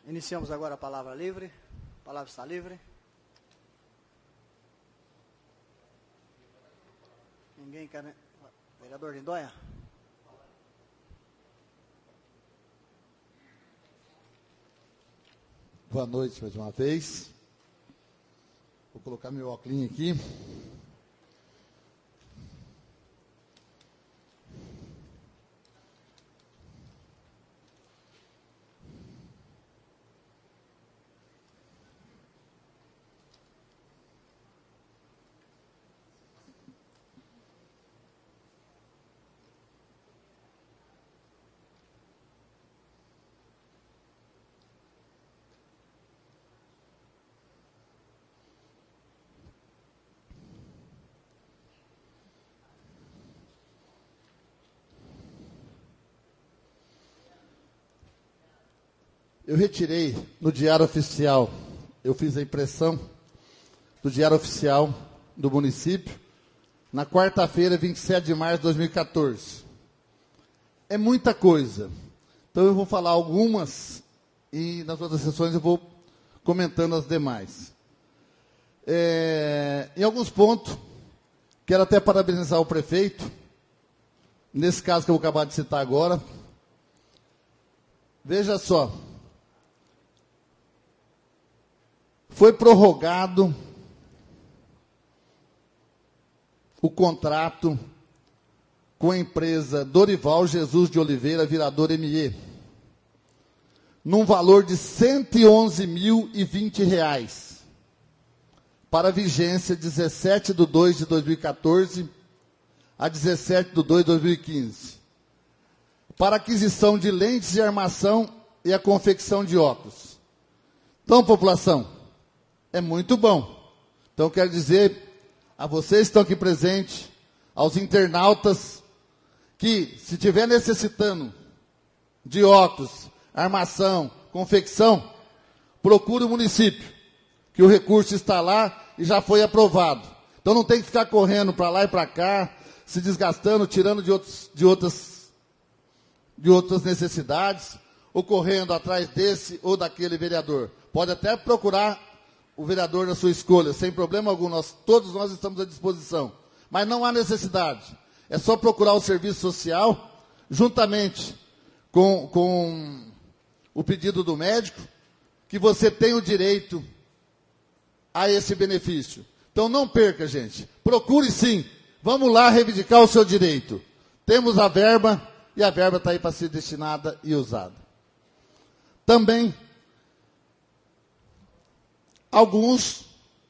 Iniciamos agora a palavra livre. A palavra está livre. Ninguém quer, né? Vereador Lindonha. Boa noite mais uma vez. Vou colocar meu óculos aqui. Eu retirei no Diário Oficial, eu fiz a impressão do Diário Oficial do município, na quarta-feira, 27 de março de 2014. É muita coisa. Então eu vou falar algumas e nas outras sessões eu vou comentando as demais. Em alguns pontos, quero até parabenizar o prefeito, nesse caso que eu vou acabar de citar agora. Veja só. Foi prorrogado o contrato com a empresa Dorival Jesus de Oliveira, Virador ME, num valor de R$ 111.020, para vigência 17/2/2014 a 17/2/2015, para aquisição de lentes de armação e a confecção de óculos. Então, população, é muito bom. Então, quero dizer a vocês que estão aqui presentes, aos internautas, que se estiver necessitando de óculos, armação, confecção, procure o município, que o recurso está lá e já foi aprovado. Então não tem que ficar correndo para lá e para cá, se desgastando, tirando de outras necessidades, ou correndo atrás desse ou daquele vereador. Pode até procurar o vereador da sua escolha, sem problema algum, todos nós estamos à disposição. Mas não há necessidade. É só procurar o serviço social, juntamente com o pedido do médico, que você tem o direito a esse benefício. Então não perca, gente. Procure sim. Vamos lá reivindicar o seu direito. Temos a verba, e a verba está aí para ser destinada e usada. Também, alguns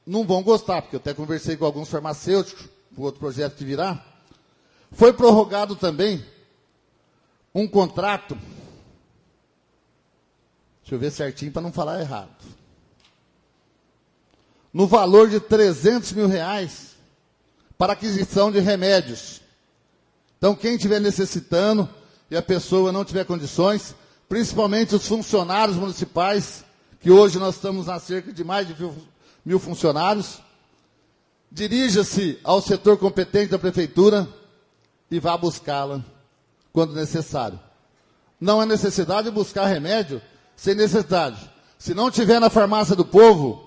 não vão gostar, porque eu até conversei com alguns farmacêuticos, com outro projeto que virá. Foi prorrogado também um contrato, deixa eu ver certinho para não falar errado, no valor de R$300 mil para aquisição de remédios. Então, quem estiver necessitando e a pessoa não tiver condições, principalmente os funcionários municipais, que hoje nós estamos a cerca de mais de 1.000 funcionários, dirija-se ao setor competente da prefeitura e vá buscá-la quando necessário. Não há necessidade de buscar remédio sem necessidade. Se não tiver na farmácia do povo,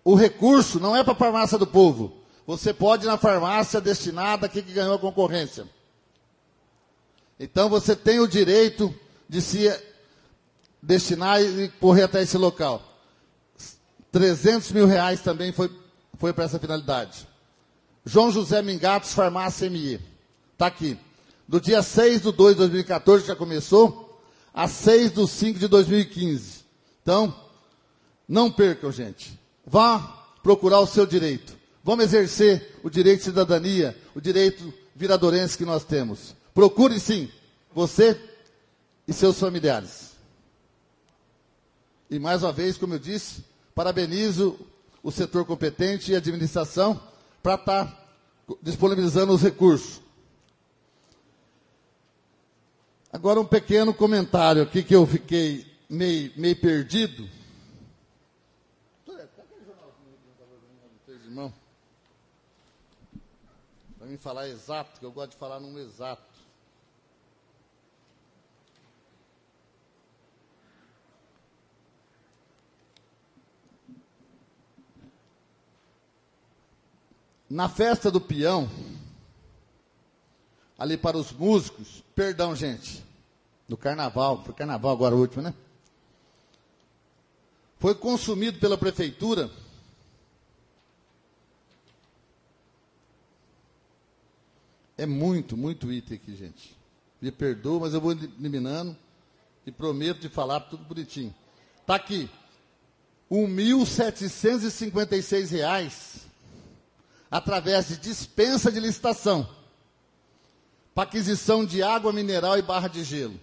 o recurso não é para a farmácia do povo. Você pode ir na farmácia destinada a quem ganhou a concorrência. Então você tem o direito de se destinar e correr até esse local. R$300 mil também foi para essa finalidade. João José Mingatos, farmácia ME. Está aqui. Do dia 6/2 de 2014, já começou, a 6/5 de 2015. Então, não percam, gente. Vá procurar o seu direito. Vamos exercer o direito de cidadania, o direito viradorense que nós temos. Procure sim, você e seus familiares. E mais uma vez, como eu disse, parabenizo o setor competente e a administração para estar disponibilizando os recursos. Agora um pequeno comentário aqui que eu fiquei meio perdido. Para mim falar exato, que eu gosto de falar num exato. Na festa do peão, ali para os músicos, perdão, gente, do carnaval, foi carnaval agora o último, né? Foi consumido pela prefeitura é muito item aqui, gente. Me perdoa, mas eu vou eliminando e prometo de falar tudo bonitinho. Está aqui, R$ 1.756 através de dispensa de licitação para aquisição de água mineral e barra de gelo.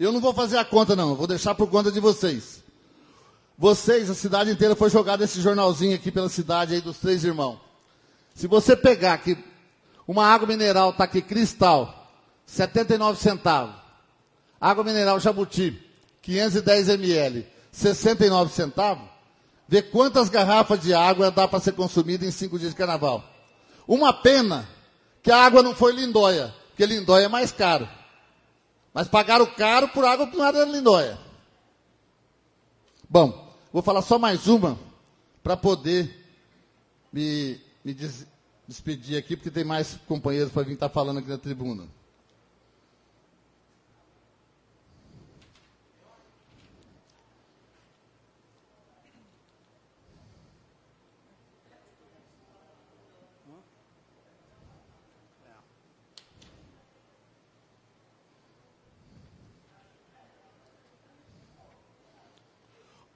Eu não vou fazer a conta, não. Eu vou deixar por conta de vocês. Vocês, a cidade inteira foi jogado esse jornalzinho aqui pela cidade aí dos Três Irmãos. Se você pegar aqui, uma água mineral está aqui, Cristal, 79 centavos. Água mineral Jabuti, 510 ml, 69 centavos. Vê quantas garrafas de água dá para ser consumida em 5 dias de carnaval. Uma pena que a água não foi Lindóia, porque Lindóia é mais caro. Mas pagaram caro por água que não era Lindóia. Bom, vou falar só mais uma para poder me despedir aqui, porque tem mais companheiros para vir estar falando aqui na tribuna.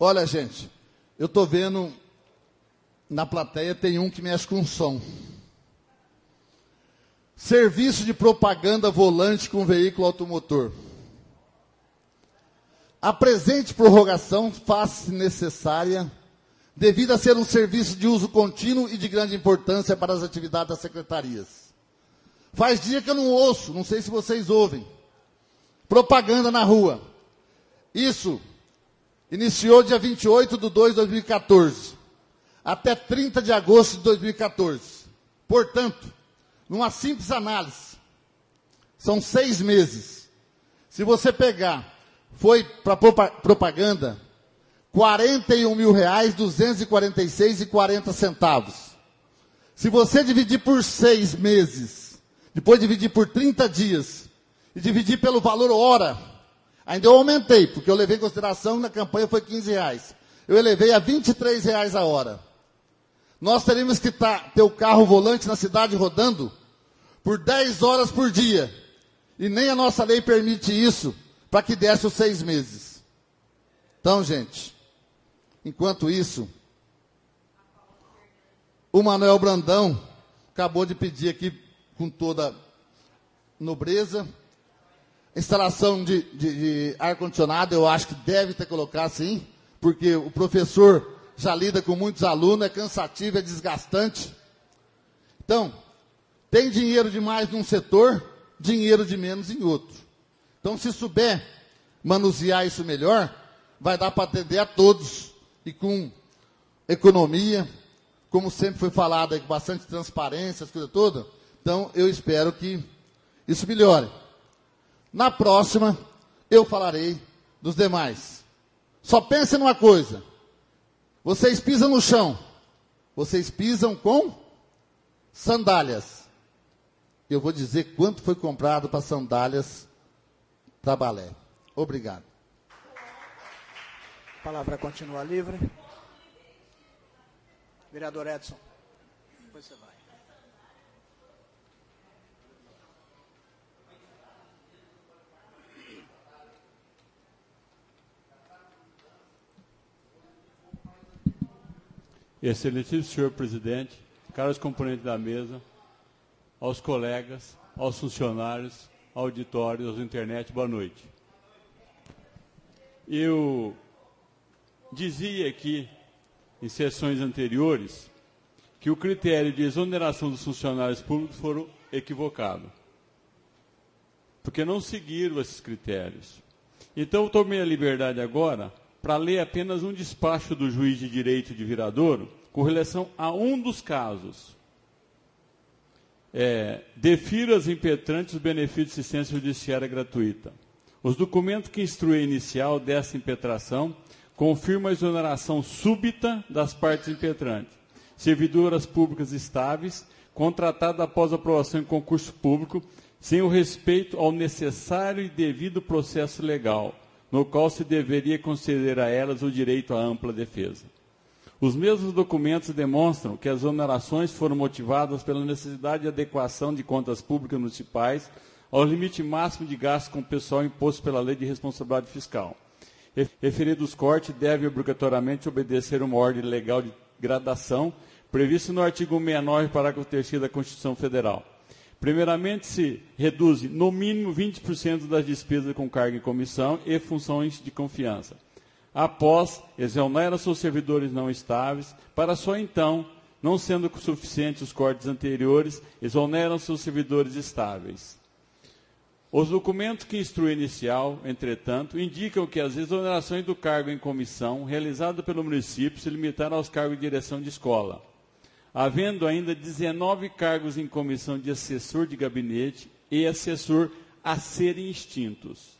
Olha, gente, eu estou vendo, na plateia tem um que mexe com som. Serviço de propaganda volante com veículo automotor. A presente prorrogação faz-se necessária devido a ser um serviço de uso contínuo e de grande importância para as atividades das secretarias. Faz dia que eu não ouço, não sei se vocês ouvem, propaganda na rua. Isso iniciou dia 28/2/2014, até 30 de agosto de 2014. Portanto, numa simples análise, são 6 meses. Se você pegar, foi para propaganda, R$ 41.246,40. Se você dividir por 6 meses, depois dividir por 30 dias, e dividir pelo valor hora, ainda eu aumentei, porque eu levei em consideração, na campanha foi R$15. Eu elevei a R$23 a hora. Nós teríamos que ter o carro volante na cidade rodando por 10 horas por dia. E nem a nossa lei permite isso, para que desse os 6 meses. Então, gente, enquanto isso, o Manuel Brandão acabou de pedir aqui, com toda nobreza, instalação de ar-condicionado. Eu acho que deve ter colocado sim, porque o professor já lida com muitos alunos, é cansativo, é desgastante. Então, tem dinheiro demais num setor, dinheiro de menos em outro. Então, se souber manusear isso melhor, vai dar para atender a todos, e com economia, como sempre foi falado, com bastante transparência, as coisas todas. Então, eu espero que isso melhore. Na próxima, eu falarei dos demais. Só pense numa coisa. Vocês pisam no chão. Vocês pisam com sandálias. Eu vou dizer quanto foi comprado para sandálias para balé. Obrigado. A palavra continua livre. Vereador Edson. Depois você vai. Excelentíssimo senhor presidente, caros componentes da mesa, aos colegas, aos funcionários, auditórios, aos internet, boa noite. Eu dizia aqui, em sessões anteriores, que o critério de exoneração dos funcionários públicos foram equivocado, porque não seguiram esses critérios. Então, eu tomei a liberdade agora para ler apenas um despacho do juiz de direito de Viradouro com relação a um dos casos. Defiro às impetrantes os benefícios de assistência judiciária gratuita. Os documentos que instruem a inicial dessa impetração confirmam a exoneração súbita das partes impetrantes, servidoras públicas estáveis, contratadas após aprovação em concurso público, sem o respeito ao necessário e devido processo legal, no qual se deveria conceder a elas o direito à ampla defesa. Os mesmos documentos demonstram que as exonerações foram motivadas pela necessidade de adequação de contas públicas municipais ao limite máximo de gasto com pessoal imposto pela Lei de Responsabilidade Fiscal. Referidos cortes devem obrigatoriamente obedecer uma ordem legal de gradação prevista no artigo 69, parágrafo 3º da Constituição Federal. Primeiramente, se reduz no mínimo 20% das despesas com carga e comissão e funções de confiança. Após, exonera-se os servidores não estáveis, para só então, não sendo suficientes os cortes anteriores, exoneram-se os servidores estáveis. Os documentos que instruem inicial, entretanto, indicam que as exonerações do cargo em comissão realizadas pelo município se limitaram aos cargos de direção de escola, havendo ainda 19 cargos em comissão de assessor de gabinete e assessor a serem extintos.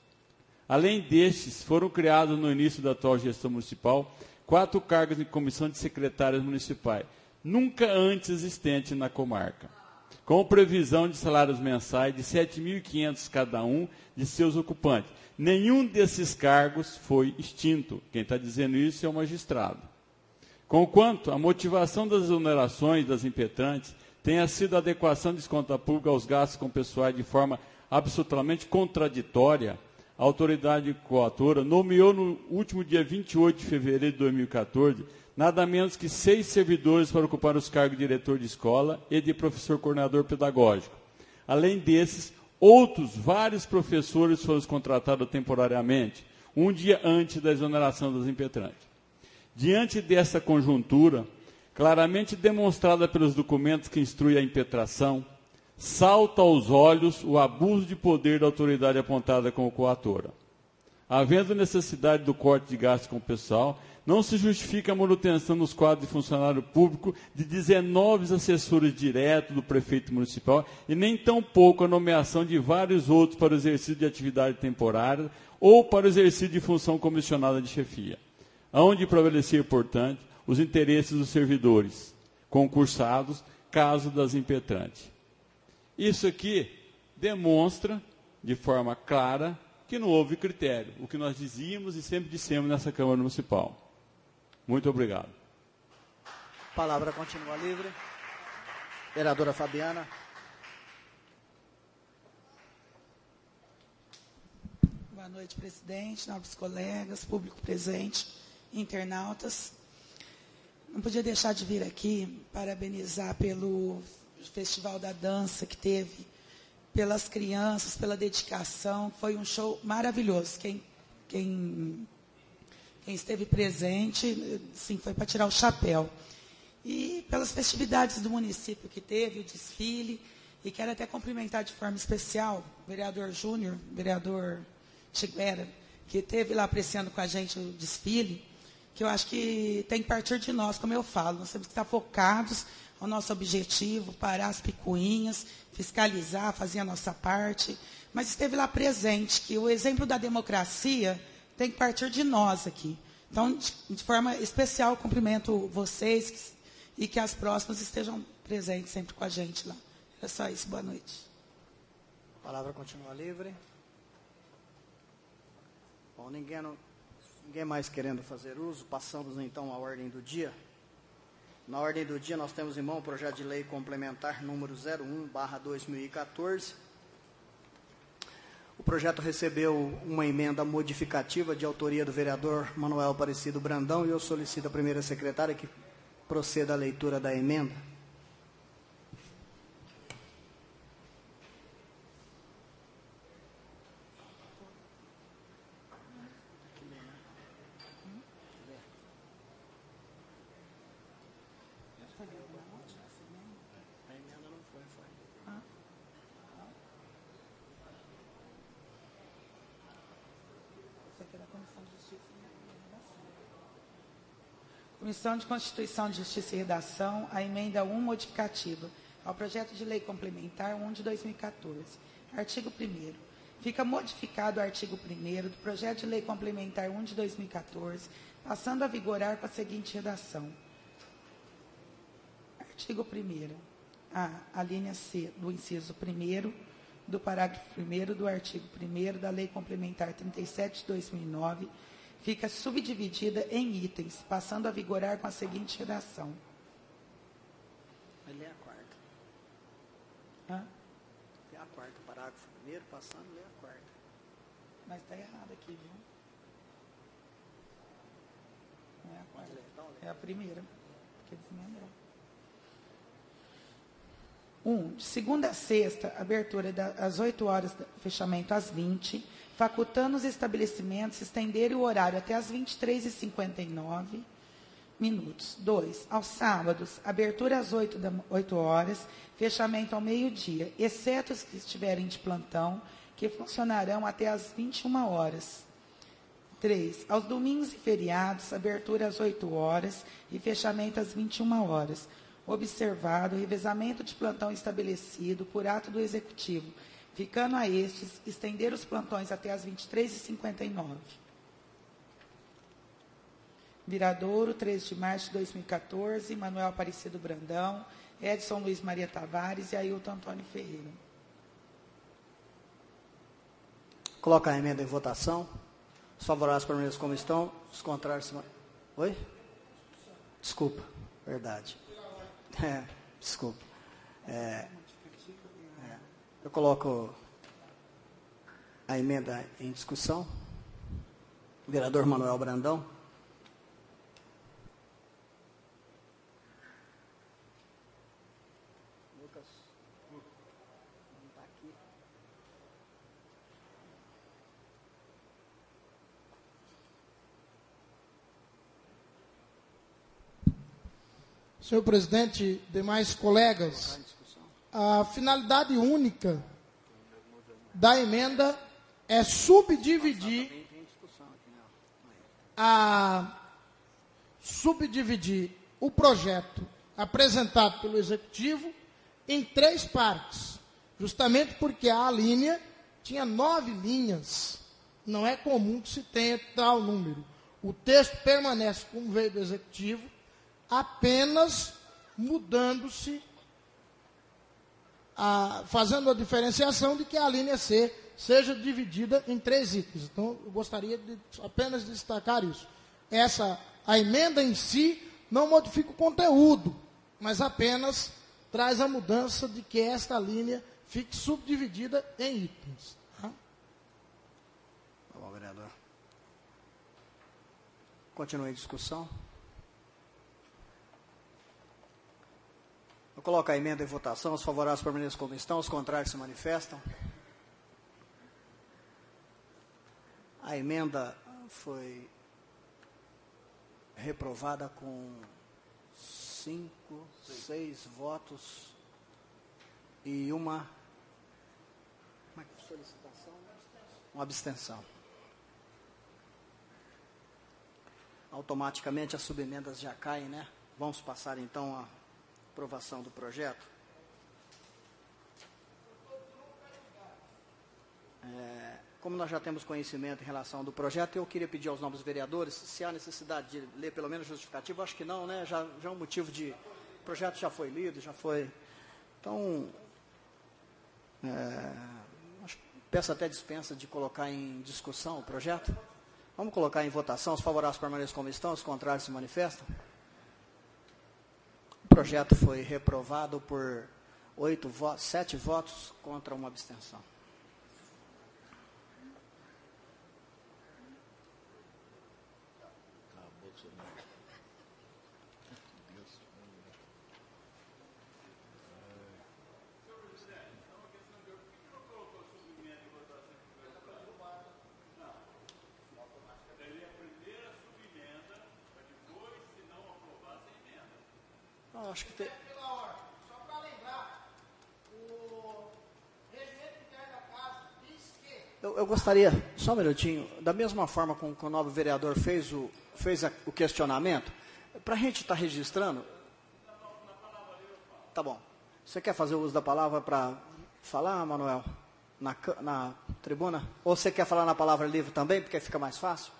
Além destes, foram criados no início da atual gestão municipal 4 cargos em comissão de secretárias municipais, nunca antes existente na comarca, com previsão de salários mensais de R$ 7.500 cada um de seus ocupantes. Nenhum desses cargos foi extinto. Quem está dizendo isso é o magistrado. Conquanto a motivação das exonerações das impetrantes tenha sido a adequação de conta pública aos gastos com pessoais de forma absolutamente contraditória, a autoridade coautora nomeou no último dia 28 de fevereiro de 2014 nada menos que 6 servidores para ocupar os cargos de diretor de escola e de professor coordenador pedagógico. Além desses, vários professores foram contratados temporariamente, um dia antes da exoneração das impetrantes. Diante dessa conjuntura, claramente demonstrada pelos documentos que instruem a impetração, salta aos olhos o abuso de poder da autoridade apontada como coatora. Havendo necessidade do corte de gastos com o pessoal, não se justifica a manutenção nos quadros de funcionário público de 19 assessores diretos do prefeito municipal e nem tampouco a nomeação de vários outros para o exercício de atividade temporária ou para o exercício de função comissionada de chefia, aonde prevalecer, portanto, os interesses dos servidores concursados, caso das impetrantes. Isso aqui demonstra, de forma clara, que não houve critério, o que nós dizíamos e sempre dissemos nessa Câmara Municipal. Muito obrigado. A palavra continua livre. Vereadora Fabiana. Boa noite, presidente, nobres colegas, público presente, internautas. Não podia deixar de vir aqui parabenizar pelo Festival da Dança que teve, pelas crianças, pela dedicação. Foi um show maravilhoso. Quem esteve presente, sim, foi para tirar o chapéu. E pelas festividades do município que teve, o desfile, e quero até cumprimentar de forma especial o vereador Júnior, vereador Chiguera, que esteve lá apreciando com a gente o desfile, que eu acho que tem que partir de nós, como eu falo, nós temos que estar focados ao nosso objetivo, parar as picuinhas, fiscalizar, fazer a nossa parte, mas esteve lá presente, que o exemplo da democracia tem que partir de nós aqui. Então, de forma especial, cumprimento vocês e que as próximas estejam presentes sempre com a gente lá. É só isso, boa noite. A palavra continua livre. Bom, ninguém mais querendo fazer uso, passamos então à ordem do dia. Na ordem do dia nós temos em mão o projeto de lei complementar número 01/2014. O projeto recebeu uma emenda modificativa de autoria do vereador Manuel Aparecido Brandão e eu solicito à primeira secretária que proceda à leitura da emenda. Comissão de Constituição, Justiça e Redação, a emenda 1 modificativa ao projeto de lei complementar 1 de 2014. Artigo 1º. Fica modificado o artigo 1º do projeto de lei complementar 1 de 2014, passando a vigorar com a seguinte redação. Artigo 1º. A linha C do inciso 1º do parágrafo 1º do artigo 1º da Lei Complementar 37 de 2009, fica subdividida em itens, passando a vigorar com a seguinte redação. Vai ler a quarta. Lê a quarta, parágrafo primeiro, passando, lê a quarta. Mas está errado aqui, viu? Não é a quarta. É a primeira, porque desmembrou. 1. De segunda a sexta, abertura às 8 horas, fechamento às 20, facultando os estabelecimentos estenderem o horário até às 23h59 minutos. 2. Aos sábados, abertura às 8 horas, fechamento ao meio-dia, exceto os que estiverem de plantão, que funcionarão até às 21 horas. 3. Aos domingos e feriados, abertura às 8 horas e fechamento às 21 horas. Observado o revezamento de plantão estabelecido por ato do Executivo, ficando a estes estender os plantões até às 23h59. Viradouro, 13 de março de 2014, Manuel Aparecido Brandão, Edson Luiz Maria Tavares e Ailton Antônio Ferreira. Coloca a emenda em votação. Os favoráveis permaneçam como estão, os contrários... Oi? Desculpa, verdade. Desculpa. Eu coloco a emenda em discussão. Vereador Manuel Brandão. Lucas. Não está aqui. senhor presidente, demais colegas, a finalidade única da emenda é subdividir o projeto apresentado pelo Executivo em 3 partes, justamente porque a linha tinha 9 linhas. Não é comum que se tenha tal número. O texto permanece como veio do Executivo, apenas mudando-se, fazendo a diferenciação de que a linha C seja dividida em 3 itens. Então, eu gostaria apenas de destacar isso. A emenda em si não modifica o conteúdo, mas apenas traz a mudança de que esta linha fique subdividida em itens. Tá? Tá bom, vereador. Continue a discussão. Eu coloco a emenda em votação. Os favoráveis permanecem como estão, os contrários se manifestam. A emenda foi reprovada com 6 votos e uma solicitação, uma abstenção. Automaticamente as subemendas já caem, né? Vamos passar então à aprovação do projeto. Como nós já temos conhecimento em relação do projeto, eu queria pedir aos novos vereadores se há necessidade de ler pelo menos justificativo. Acho que não, né? Já é um motivo de... O projeto já foi lido, já foi... Então, peço até dispensa de colocar em discussão o projeto. Vamos colocar em votação. Os favoráveis permanecem como estão, os contrários se manifestam. O projeto foi reprovado por 7 votos contra uma abstenção. Acho que Só para lembrar, o regimento interno da casa diz que... Eu gostaria, só um minutinho, da mesma forma com que o novo vereador fez o questionamento, para a gente estar registrando... Tá bom. Você quer fazer o uso da palavra para falar, Manuel, na tribuna? Ou você quer falar na palavra livre também, porque fica mais fácil?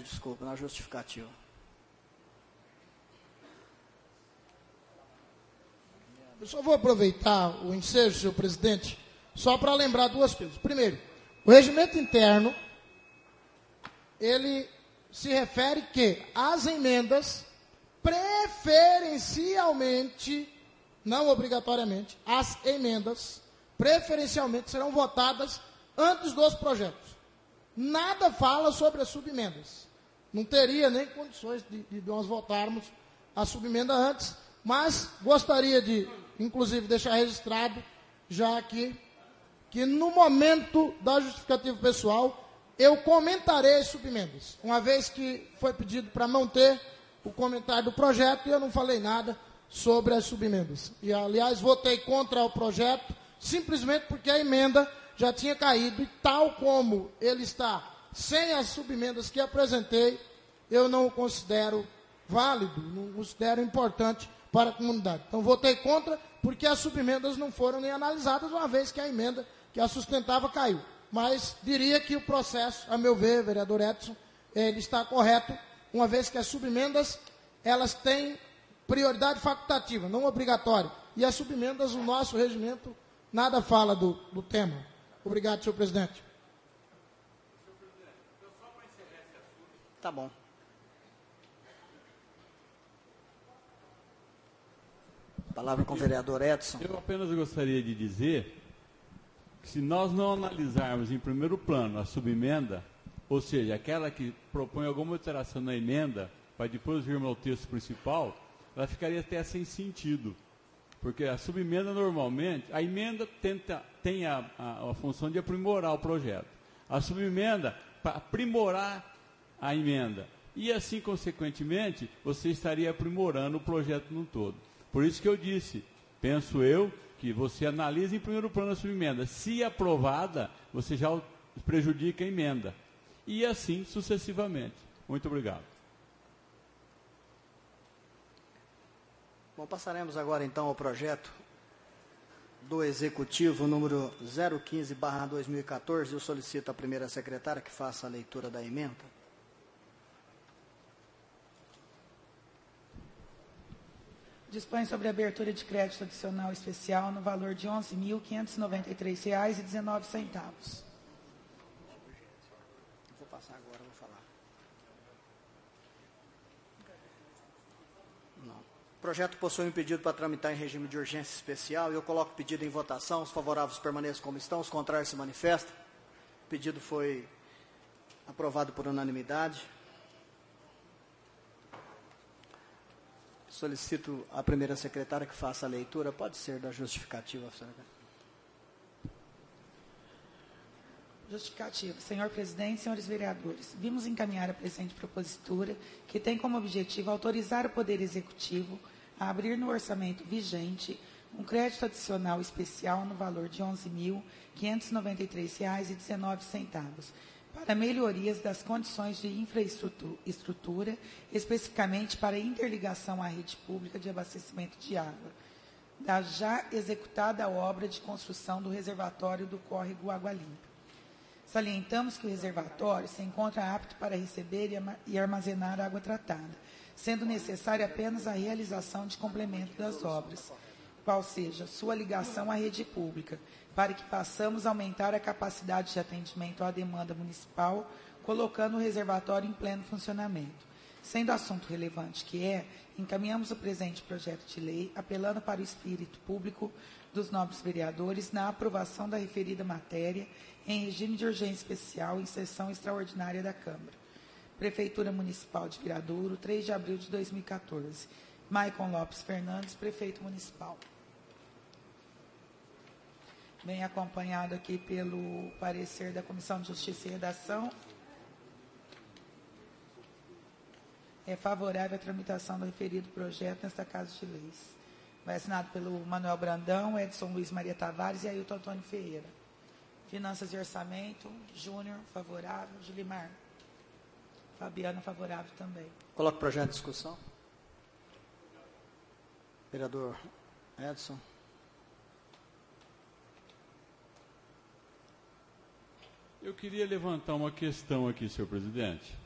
Desculpa, na justificativa. Eu só vou aproveitar o ensejo, senhor presidente, só para lembrar 2 coisas. Primeiro, o regimento interno, ele se refere que as emendas, preferencialmente, não obrigatoriamente, as emendas, preferencialmente, serão votadas antes dos projetos. Nada fala sobre as subemendas. Não teria nem condições de nós votarmos a subemenda antes, mas gostaria de, inclusive, deixar registrado, já que no momento da justificativa pessoal, eu comentarei as subemendas. Uma vez que foi pedido para não ter o comentário do projeto, e eu não falei nada sobre as subemendas. E, aliás, votei contra o projeto, simplesmente porque a emenda já tinha caído, e tal como ele está sem as subemendas que apresentei, eu não o considero válido, não considero importante para a comunidade. Então, votei contra, porque as subemendas não foram nem analisadas, uma vez que a emenda que a sustentava caiu. Mas diria que o processo, a meu ver, vereador Edson, ele está correto, uma vez que as subemendas, elas têm prioridade facultativa, não obrigatória. E as subemendas, o nosso regimento, nada fala do tema. Obrigado, senhor presidente. Tá bom. Palavra com o vereador Edson. Eu apenas gostaria de dizer que se nós não analisarmos em primeiro plano a subemenda, ou seja, aquela que propõe alguma alteração na emenda, para depois virmos ao texto principal, ela ficaria até sem sentido. Porque a subemenda normalmente, a emenda tem a função de aprimorar o projeto. A subemenda, para aprimorar a emenda. E assim, consequentemente, você estaria aprimorando o projeto no todo. Por isso que eu disse, penso eu, que você analisa em primeiro plano a sua emenda. Se aprovada, você já prejudica a emenda. E assim sucessivamente. Muito obrigado. Bom, passaremos agora então ao projeto do Executivo número 015/2014. Eu solicito à primeira secretária que faça a leitura da emenda. Dispõe sobre a abertura de crédito adicional especial no valor de R$ 11.593,19. Vou passar agora, vou falar. Não. O projeto possui um pedido para tramitar em regime de urgência especial. Eu coloco o pedido em votação. Os favoráveis permaneçam como estão, os contrários se manifestam. O pedido foi aprovado por unanimidade. Solicito à primeira secretária que faça a leitura. Pode ser da justificativa, secretária. Justificativa. Senhor presidente, senhores vereadores, vimos encaminhar a presente propositura, que tem como objetivo autorizar o Poder Executivo a abrir no orçamento vigente um crédito adicional especial no valor de R$ 11.593,19 para melhorias das condições de infraestrutura, especificamente para interligação à rede pública de abastecimento de água, da já executada obra de construção do reservatório do córrego Água Limpa. Salientamos que o reservatório se encontra apto para receber e armazenar água tratada, sendo necessária apenas a realização de complemento das obras, qual seja sua ligação à rede pública, para que possamos aumentar a capacidade de atendimento à demanda municipal, colocando o reservatório em pleno funcionamento. Sendo assunto relevante que é, encaminhamos o presente projeto de lei, apelando para o espírito público dos nobres vereadores na aprovação da referida matéria em regime de urgência especial em sessão extraordinária da Câmara. Prefeitura Municipal de Viradouro, 3 de abril de 2014. Maicon Lopes Fernandes, Prefeito Municipal. Bem acompanhado aqui pelo parecer da Comissão de Justiça e Redação. É favorável à tramitação do referido projeto nesta Casa de Leis. Vai assinado pelo Manuel Brandão, Edson Luiz Maria Tavares e Ailton Antônio Ferreira. Finanças e Orçamento, Júnior, favorável. Julimar. Fabiano, favorável também. Coloco o projeto em discussão. Vereador Edson. Eu queria levantar uma questão aqui, senhor presidente.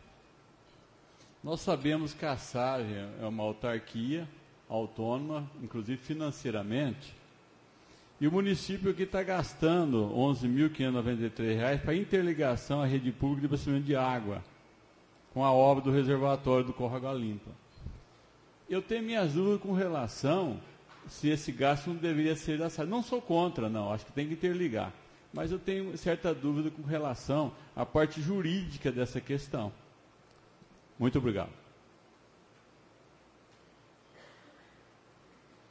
Nós sabemos que a SAG é uma autarquia autônoma, inclusive financeiramente, e o município aqui está gastando R$ 11.593 para interligação à rede pública de abastecimento de água, com a obra do reservatório do Córrego Água Limpa. Eu tenho minhas dúvidas com relação se esse gasto não deveria ser da SAG. Não sou contra, não, acho que tem que interligar. Mas eu tenho certa dúvida com relação à parte jurídica dessa questão. Muito obrigado.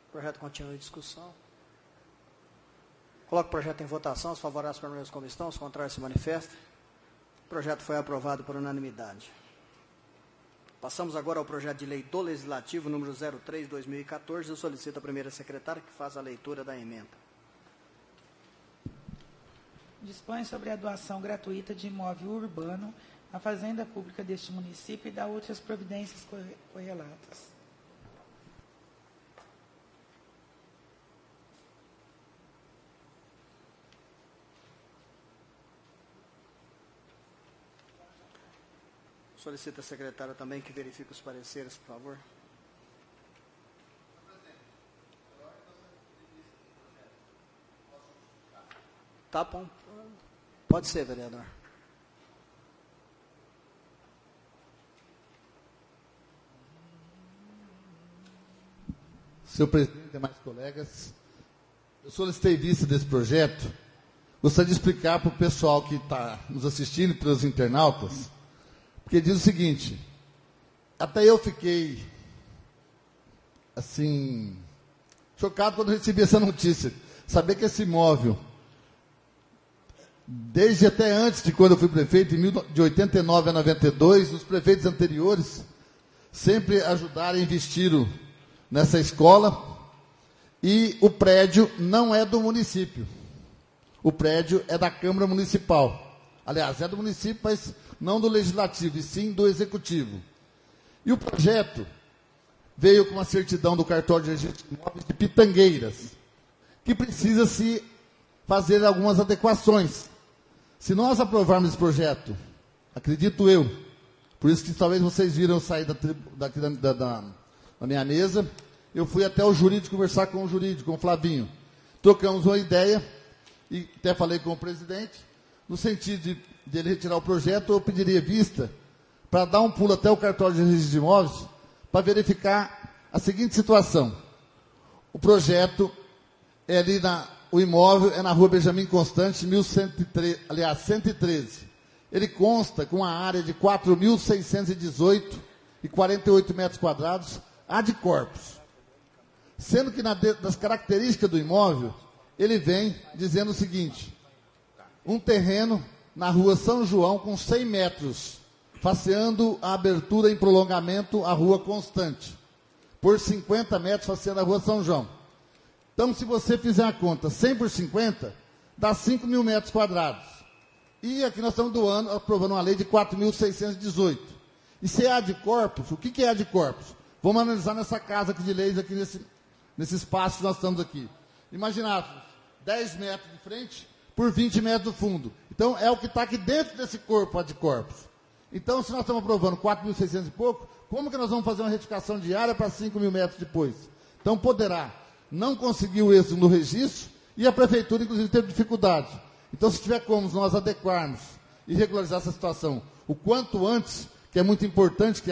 O projeto continua em discussão. Coloco o projeto em votação. Os favoráveis permanecem como estão, os contrários se manifestam. O projeto foi aprovado por unanimidade. Passamos agora ao projeto de lei do Legislativo, número 03/2014. Eu solicito a primeira secretária que faça a leitura da emenda. Dispõe sobre a doação gratuita de imóvel urbano à Fazenda Pública deste município e dá outras providências correlatas. Solicito a secretária também que verifique os pareceres, por favor. Tá bom. Pode ser, vereador. Senhor presidente e demais colegas, eu solicitei vista desse projeto. Gostaria de explicar para o pessoal que está nos assistindo, para os internautas, porque diz o seguinte: até eu fiquei, assim, chocado quando recebi essa notícia. Saber que esse imóvel desde até antes de quando eu fui prefeito, de 89 a 92, os prefeitos anteriores sempre ajudaram e investiram nessa escola, e o prédio não é do município. O prédio é da Câmara Municipal. Aliás, é do município, mas não do Legislativo, e sim do Executivo. E o projeto veio com uma certidão do cartório de registro de imóveis de Pitangueiras, que precisa se fazer algumas adequações. Se nós aprovarmos esse projeto, acredito eu, por isso que talvez vocês viram eu sair daqui da minha mesa, eu fui até o jurídico conversar com o jurídico, com o Flavinho. Trocamos uma ideia, e até falei com o presidente, no sentido de ele retirar o projeto, eu pediria vista para dar um pulo até o cartório de registro de imóveis, para verificar a seguinte situação. O projeto é ali o imóvel é na rua Benjamin Constante, 113. Ele consta com uma área de 4.618,48 metros quadrados, ad corpus. Sendo que das características do imóvel, ele vem dizendo o seguinte: um terreno na rua São João com 100 metros, faceando a abertura em prolongamento à rua Constante, por 50 metros faceando a rua São João. Então, se você fizer a conta 100 por 50, dá 5.000 metros quadrados. E aqui nós estamos aprovando uma lei de 4.618. E se é ad corpus, o que é ad corpus? Vamos analisar nessa casa aqui de leis, aqui nesse espaço que nós estamos aqui. Imaginar 10 metros de frente por 20 metros do fundo. Então, é o que está aqui dentro desse corpo ad corpus. Então, se nós estamos aprovando 4.600 e pouco, como que nós vamos fazer uma retificação de área para 5.000 metros depois? Então, poderá não conseguir o êxito no registro e a prefeitura, inclusive, teve dificuldade. Então, se tiver como nós adequarmos e regularizar essa situação o quanto antes, que é muito importante que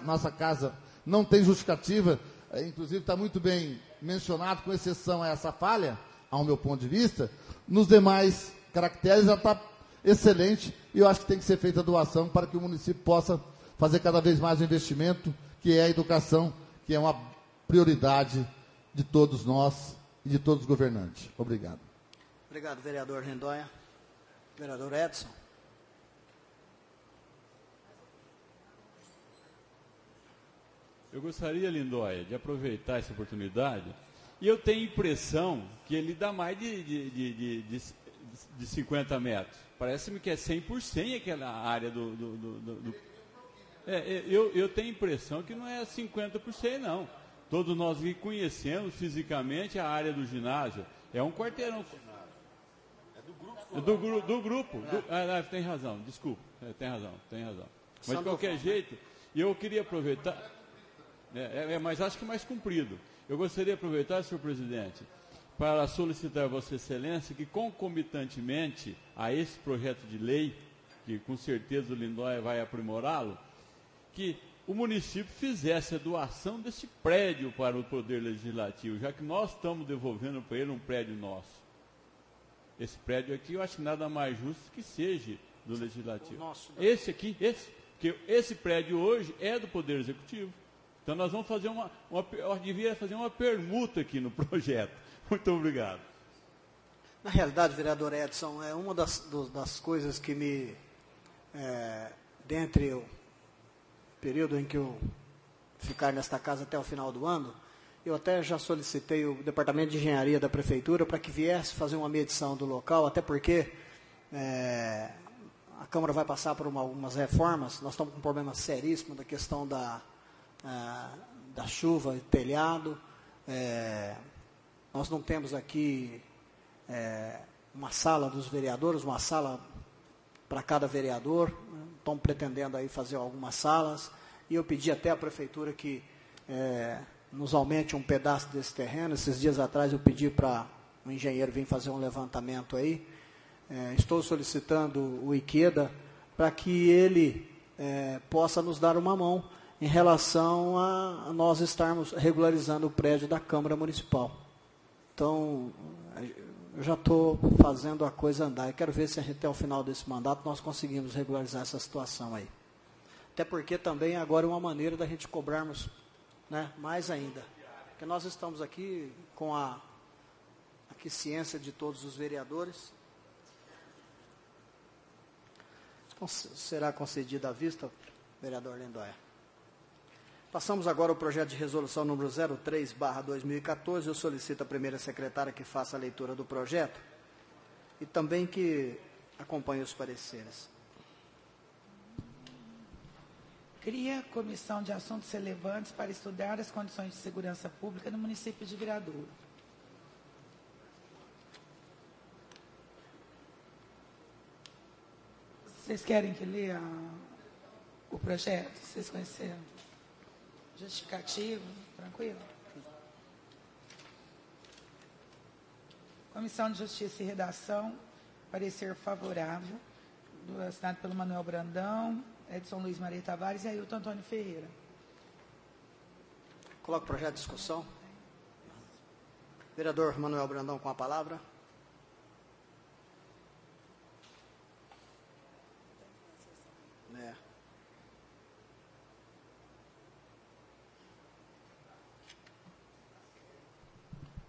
nossa casa não tem justificativa, inclusive está muito bem mencionado, com exceção a essa falha, ao meu ponto de vista, nos demais caracteres já está excelente, e eu acho que tem que ser feita a doação para que o município possa fazer cada vez mais o investimento, que é a educação, que é uma prioridade de todos nós e de todos os governantes. Obrigado. Obrigado, vereador Rendonha. Vereador Edson. Eu gostaria, Lindóia, de aproveitar essa oportunidade, e eu tenho a impressão que ele dá mais de 50 metros. Parece-me que é 100 por 100 aquela área eu tenho a impressão que não é 50 por 100, não. Todos nós aqui conhecemos fisicamente a área do ginásio. É um quarteirão. É do grupo. Tem razão, desculpa. Tem razão. Mas de qualquer jeito, eu queria aproveitar. Mas acho que mais comprido. Eu gostaria de aproveitar, senhor presidente, para solicitar a Vossa Excelência que, concomitantemente a esse projeto de lei, que com certeza o Lindóia vai aprimorá-lo, que o município fizesse a doação desse prédio para o Poder Legislativo, já que nós estamos devolvendo para ele um prédio nosso. Esse prédio aqui, eu acho que nada mais justo que seja do Legislativo. Esse aqui, porque esse prédio hoje é do Poder Executivo. Então nós vamos fazer eu devia fazer uma permuta aqui no projeto. Muito obrigado. Na realidade, vereador Edson, é uma das coisas que dentre o período em que eu ficar nesta casa até o final do ano, eu até já solicitei o Departamento de Engenharia da Prefeitura para que viesse fazer uma medição do local, até porque a Câmara vai passar por algumas reformas. Nós estamos com um problema seríssimo da questão da chuva e telhado. Nós não temos aqui uma sala dos vereadores, uma sala para cada vereador. Estão pretendendo aí fazer algumas salas, e eu pedi até à prefeitura que nos aumente um pedaço desse terreno. Esses dias atrás eu pedi para o engenheiro vir fazer um levantamento aí. Estou solicitando o Iqueda para que ele possa nos dar uma mão em relação a nós estarmos regularizando o prédio da Câmara Municipal. Então, eu já estou fazendo a coisa andar. Eu quero ver se até o final desse mandato nós conseguimos regularizar essa situação aí. Até porque também agora é uma maneira da gente cobrarmos, né, mais ainda. Porque nós estamos aqui com a aquiescência de todos os vereadores. Então, será concedida a vista, vereador Lindóia. Passamos agora ao projeto de resolução número 03/2014. Eu solicito à primeira secretária que faça a leitura do projeto e também que acompanhe os pareceres. Cria comissão de assuntos relevantes para estudar as condições de segurança pública no município de Viradouro. Vocês querem que leia o projeto? Vocês conheceram? Justificativo? Tranquilo? Comissão de Justiça e Redação, parecer favorável, assinado pelo Manuel Brandão, Edson Luiz Maria Tavares e Ailton Antônio Ferreira. Coloco o projeto de discussão. Vereador Manuel Brandão com a palavra.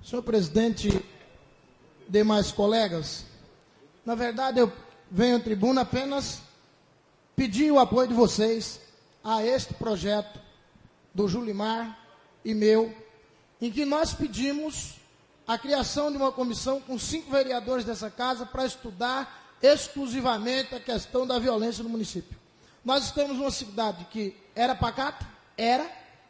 Senhor presidente, demais colegas, na verdade eu venho à tribuna apenas pedir o apoio de vocês a este projeto do Julimar e meu, em que nós pedimos a criação de uma comissão com 5 vereadores dessa casa para estudar exclusivamente a questão da violência no município. Nós estamos numa cidade que era pacata,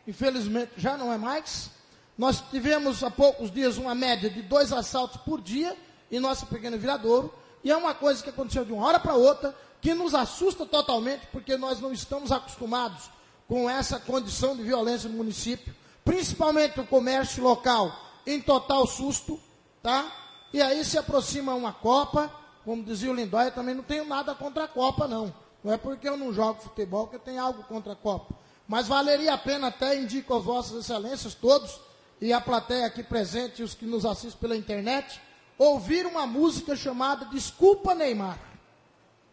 infelizmente já não é mais. Nós tivemos há poucos dias uma média de 2 assaltos por dia em nossa pequena Viradouro, e é uma coisa que aconteceu de uma hora para outra, que nos assusta totalmente, porque nós não estamos acostumados com essa condição de violência no município, principalmente o comércio local em total susto, tá? E aí se aproxima uma Copa, como dizia o Lindóia, também não tenho nada contra a Copa, não. Não é porque eu não jogo futebol que eu tenho algo contra a Copa. Mas valeria a pena, até indico às vossas excelências todos, e a plateia aqui presente, e os que nos assistem pela internet, ouvir uma música chamada Desculpa Neymar,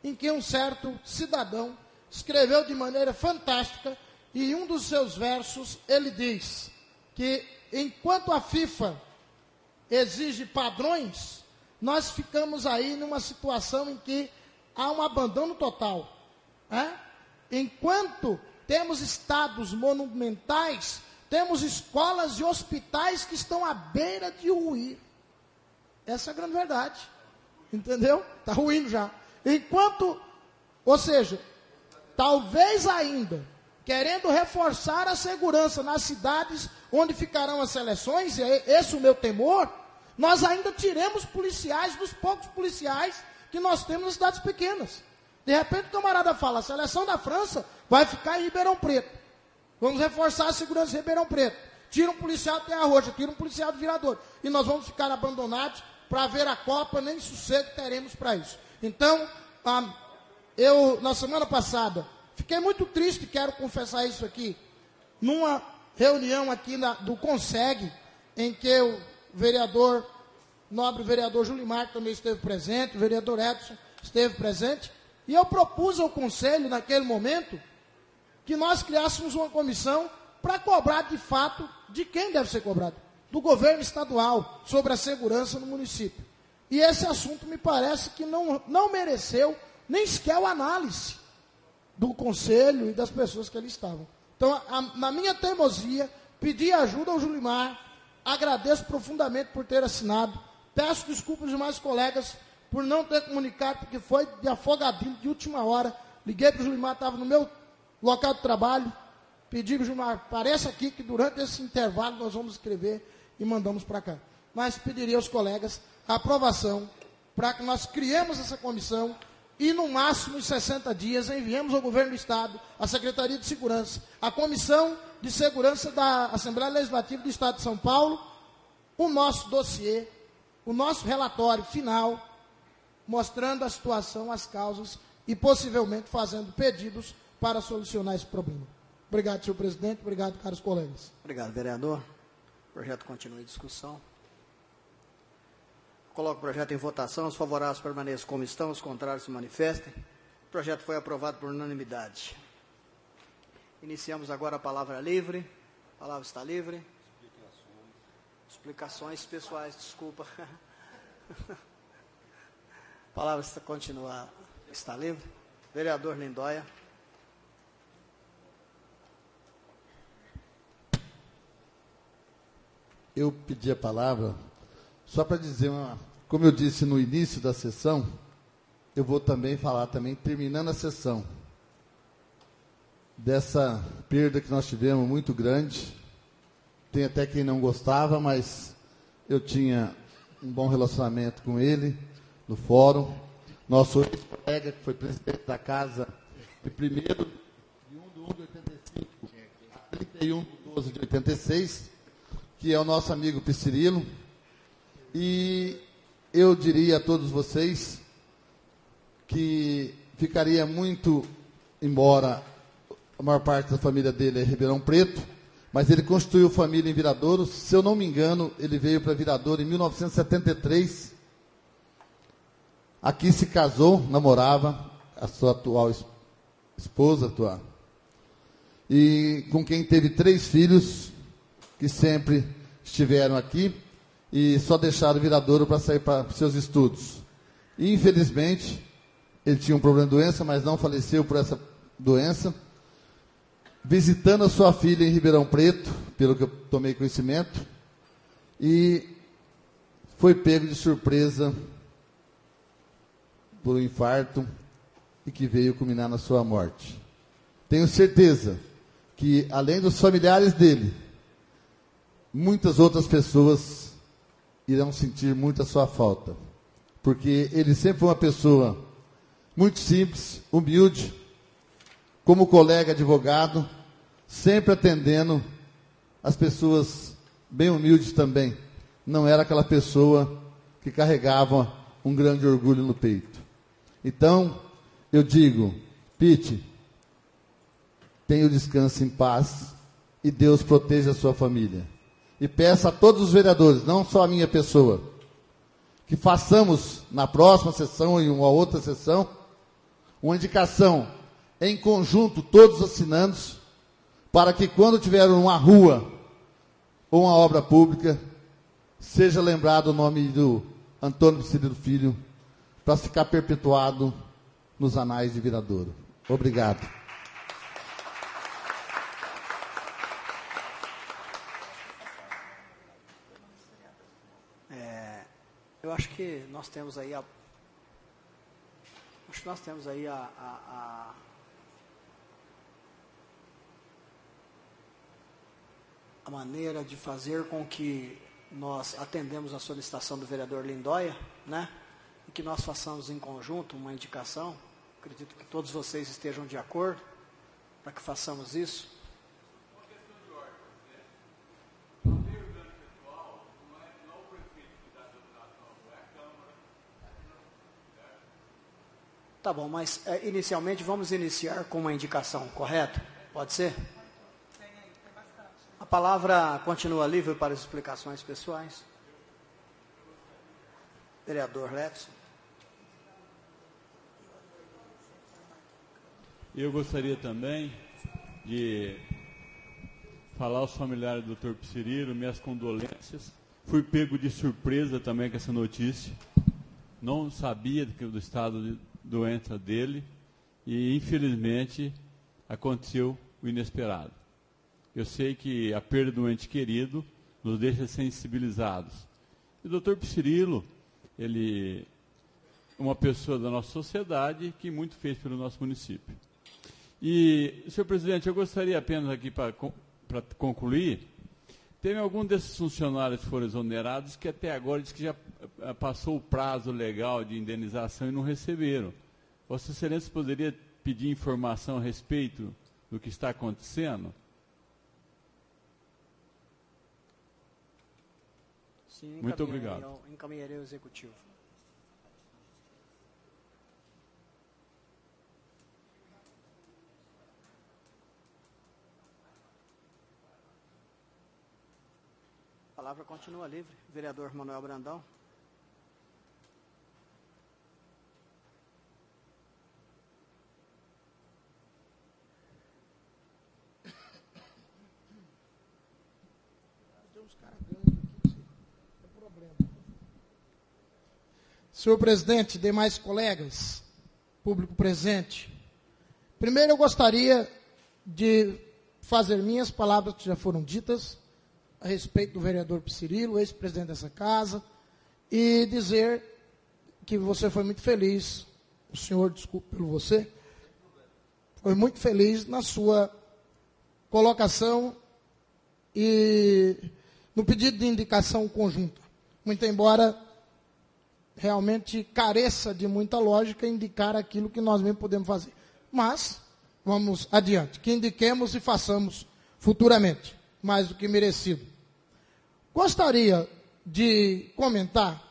em que um certo cidadão escreveu de maneira fantástica, e em um dos seus versos ele diz que enquanto a FIFA exige padrões, nós ficamos aí numa situação em que há um abandono total. Enquanto temos estados monumentais, temos escolas e hospitais que estão à beira de ruir. Essa é a grande verdade. Entendeu? Está ruindo já. Enquanto, ou seja, talvez ainda, querendo reforçar a segurança nas cidades onde ficarão as seleções, e é esse o meu temor, nós ainda tiremos policiais dos poucos policiais que nós temos nas cidades pequenas. De repente o camarada fala, a seleção da França vai ficar em Ribeirão Preto. Vamos reforçar a segurança em Ribeirão Preto. Tira um policial de Terra Roxa, tira um policial de Viradouro. E nós vamos ficar abandonados para ver a Copa, nem sossego teremos para isso. Então, eu, na semana passada, fiquei muito triste, quero confessar isso aqui, numa reunião aqui do CONSEG, em que o vereador, nobre vereador Julimar também esteve presente, o vereador Edson esteve presente, e eu propus ao conselho, naquele momento, que nós criássemos uma comissão para cobrar de fato de quem deve ser cobrado, do governo estadual, sobre a segurança no município. E esse assunto me parece que não mereceu nem sequer a análise do conselho e das pessoas que ali estavam. Então, na minha teimosia, pedi ajuda ao Julimar, agradeço profundamente por ter assinado, peço desculpas aos demais colegas por não ter comunicado, porque foi de afogadinho, de última hora, liguei para o Julimar, estava no meu local de trabalho, pedi para o Julimar, apareça aqui que durante esse intervalo nós vamos escrever e mandamos para cá. Mas pediria aos colegas a aprovação para que nós criemos essa comissão e no máximo em 60 dias enviemos ao governo do Estado, à Secretaria de Segurança, à Comissão de Segurança da Assembleia Legislativa do Estado de São Paulo, o nosso dossiê, o nosso relatório final, mostrando a situação, as causas e possivelmente fazendo pedidos para solucionar esse problema. Obrigado, senhor presidente. Obrigado, caros colegas. Obrigado, vereador. O projeto continua em discussão. Coloco o projeto em votação. Os favoráveis permaneçam como estão, os contrários se manifestem. O projeto foi aprovado por unanimidade. Iniciamos agora a palavra livre. A palavra está livre. Explicações pessoais, desculpa. A palavra continua, está livre. Vereador Lindóia. Eu pedi a palavra só para dizer, como eu disse no início da sessão, eu vou também falar, terminando a sessão, dessa perda que nós tivemos muito grande. Tem até quem não gostava, mas eu tinha um bom relacionamento com ele no fórum. Nosso ex-colega, que foi presidente da casa de 1º de 1 de 1 de 85 a 31 de 12 de 86, que é o nosso amigo Piscirilo. E eu diria a todos vocês que ficaria muito, embora a maior parte da família dele é Ribeirão Preto, mas ele constituiu família em Viradouro. Se eu não me engano, ele veio para Viradouro em 1973. Aqui se casou, namorava a sua atual esposa, e com quem teve 3 filhos, que sempre estiveram aqui e só deixaram Viradouro para sair para seus estudos. E, infelizmente, ele tinha um problema de doença, mas não faleceu por essa doença. Visitando a sua filha em Ribeirão Preto, pelo que eu tomei conhecimento, e foi pego de surpresa por um infarto e que veio culminar na sua morte. Tenho certeza que, além dos familiares dele, muitas outras pessoas irão sentir muito a sua falta, porque ele sempre foi uma pessoa muito simples, humilde, como colega advogado, sempre atendendo as pessoas bem humildes também. Não era aquela pessoa que carregava um grande orgulho no peito. Então, eu digo, Pete, tenha o descanso em paz e Deus proteja a sua família. E peço a todos os vereadores, não só a minha pessoa, que façamos na próxima sessão ou em uma outra sessão, uma indicação em conjunto, todos assinando, para que quando tiver uma rua ou uma obra pública, seja lembrado o nome do Antônio Piscirilo Filho, para ficar perpetuado nos anais de Viradouro. Obrigado. Eu acho que nós temos aí a maneira de fazer com que nós atendemos a solicitação do vereador Lindóia, né? E que nós façamos em conjunto uma indicação. Acredito que todos vocês estejam de acordo para que façamos isso. Tá bom, mas inicialmente vamos iniciar com uma indicação, correto? Pode ser? A palavra continua livre para as explicações pessoais. Vereador Lepson. Eu gostaria também de falar aos familiares do Dr. Piscirilo, minhas condolências. Fui pego de surpresa também com essa notícia. Não sabia do estado de doença dele e, infelizmente, aconteceu o inesperado. Eu sei que a perda do ente querido nos deixa sensibilizados. E o Dr. Piscirilo, ele é uma pessoa da nossa sociedade que muito fez pelo nosso município. E, senhor presidente, eu gostaria apenas aqui para concluir, teve algum desses funcionários que foram exonerados que até agora diz que já passou o prazo legal de indenização e não receberam. Vossa Excelência poderia pedir informação a respeito do que está acontecendo? Sim, muito obrigado. Encaminharei ao Executivo. A palavra continua livre. Vereador Manuel Brandão. Senhor presidente, demais colegas, público presente, Primeiro eu gostaria de fazer minhas palavras que já foram ditas a respeito do vereador Psirilo, ex-presidente dessa casa, e dizer que você foi muito feliz, o senhor, desculpe pelo você, foi muito feliz na sua colocação e no pedido de indicação conjunta. Muito embora realmente careça de muita lógica indicar aquilo que nós mesmos podemos fazer. Mas, vamos adiante, que indiquemos e façamos futuramente, mais do que merecido. Gostaria de comentar,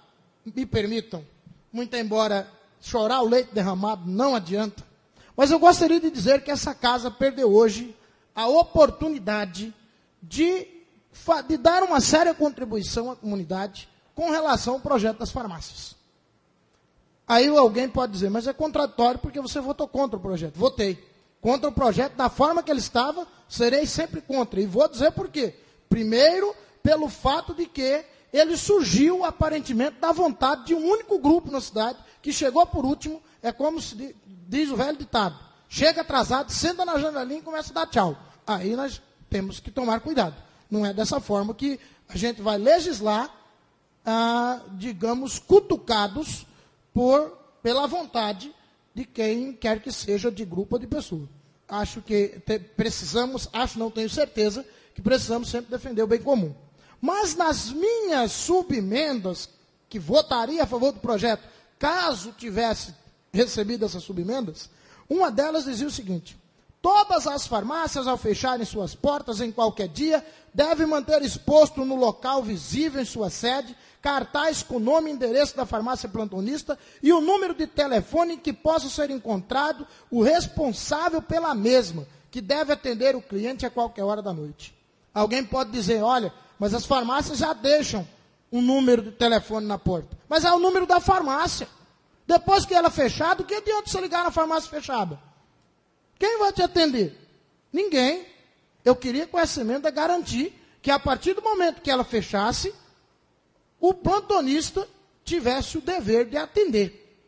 me permitam, muito embora chorar o leite derramado não adianta, mas eu gostaria de dizer que essa casa perdeu hoje a oportunidade de dar uma séria contribuição à comunidade com relação ao projeto das farmácias. Aí alguém pode dizer, mas é contraditório porque você votou contra o projeto. Votei. Contra o projeto, da forma que ele estava, serei sempre contra. E vou dizer por quê. Primeiro, pelo fato de que ele surgiu, aparentemente, da vontade de um único grupo na cidade, que chegou por último, é como se diz o velho ditado. Chega atrasado, senta na janelinha e começa a dar tchau. Aí nós temos que tomar cuidado. Não é dessa forma que a gente vai legislar, digamos, cutucados pela vontade de quem quer que seja, de grupo ou de pessoa. Acho que não tenho certeza, que precisamos sempre defender o bem comum. Mas nas minhas subemendas, que votaria a favor do projeto, caso tivesse recebido essas subemendas, uma delas dizia o seguinte: todas as farmácias, ao fecharem suas portas em qualquer dia, devem manter exposto no local visível em sua sede cartaz com o nome e endereço da farmácia plantonista e o número de telefone em que possa ser encontrado o responsável pela mesma, que deve atender o cliente a qualquer hora da noite. Alguém pode dizer, olha, mas as farmácias já deixam um número de telefone na porta. Mas é o número da farmácia. Depois que ela é fechada, o que adianta você ligar na farmácia fechada? Quem vai te atender? Ninguém. Eu queria com essa emenda garantir que a partir do momento que ela fechasse, o plantonista tivesse o dever de atender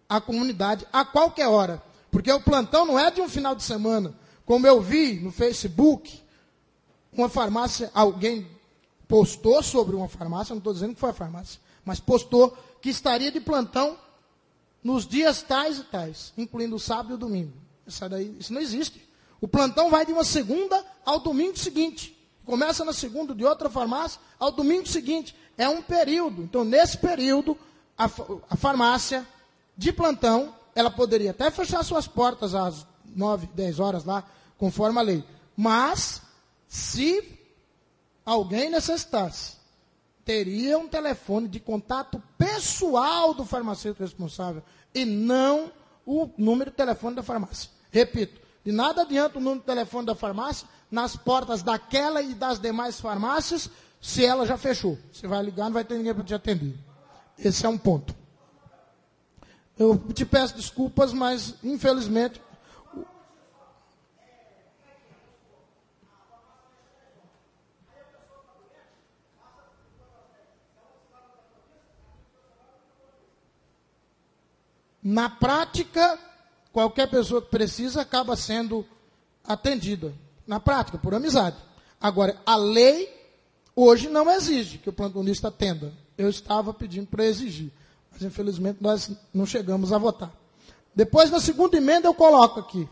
a comunidade a qualquer hora. Porque o plantão não é de um final de semana. Como eu vi no Facebook, uma farmácia, alguém postou sobre uma farmácia, não estou dizendo que foi a farmácia, mas postou que estaria de plantão nos dias tais e tais, incluindo o sábado e o domingo. Isso não existe. O plantão vai de uma segunda ao domingo seguinte. Começa na segunda de outra farmácia ao domingo seguinte. É um período. Então, nesse período, a farmácia de plantão, ela poderia até fechar suas portas às 9, 10 horas lá, conforme a lei. Mas, se alguém necessitasse, teria um telefone de contato pessoal do farmacêutico responsável e não o número de telefone da farmácia. Repito, de nada adianta o número de telefone da farmácia nas portas daquela e das demais farmácias se ela já fechou. Você vai ligar, não vai ter ninguém para te atender. Esse é um ponto. Eu te peço desculpas, mas infelizmente... Na prática, qualquer pessoa que precisa acaba sendo atendida. Na prática, por amizade. Agora, a lei hoje não exige que o plantonista atenda. Eu estava pedindo para exigir. Mas, infelizmente, nós não chegamos a votar. Depois, na segunda emenda, eu coloco aqui.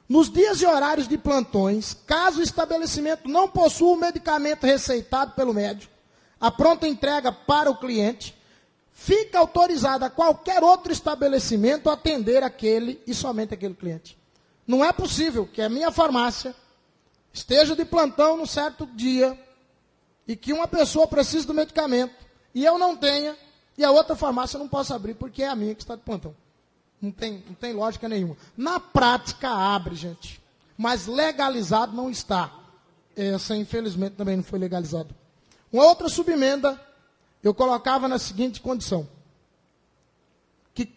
Nos dias e horários de plantões, caso o estabelecimento não possua o medicamento receitado pelo médico, a pronta entrega para o cliente, fica autorizado a qualquer outro estabelecimento a atender aquele e somente aquele cliente. Não é possível que a minha farmácia esteja de plantão num certo dia e que uma pessoa precise do medicamento e eu não tenha e a outra farmácia não possa abrir porque é a minha que está de plantão. Não tem lógica nenhuma. Na prática abre, gente, mas legalizado não está. Essa, infelizmente, também não foi legalizada. Uma outra subemenda eu colocava na seguinte condição, que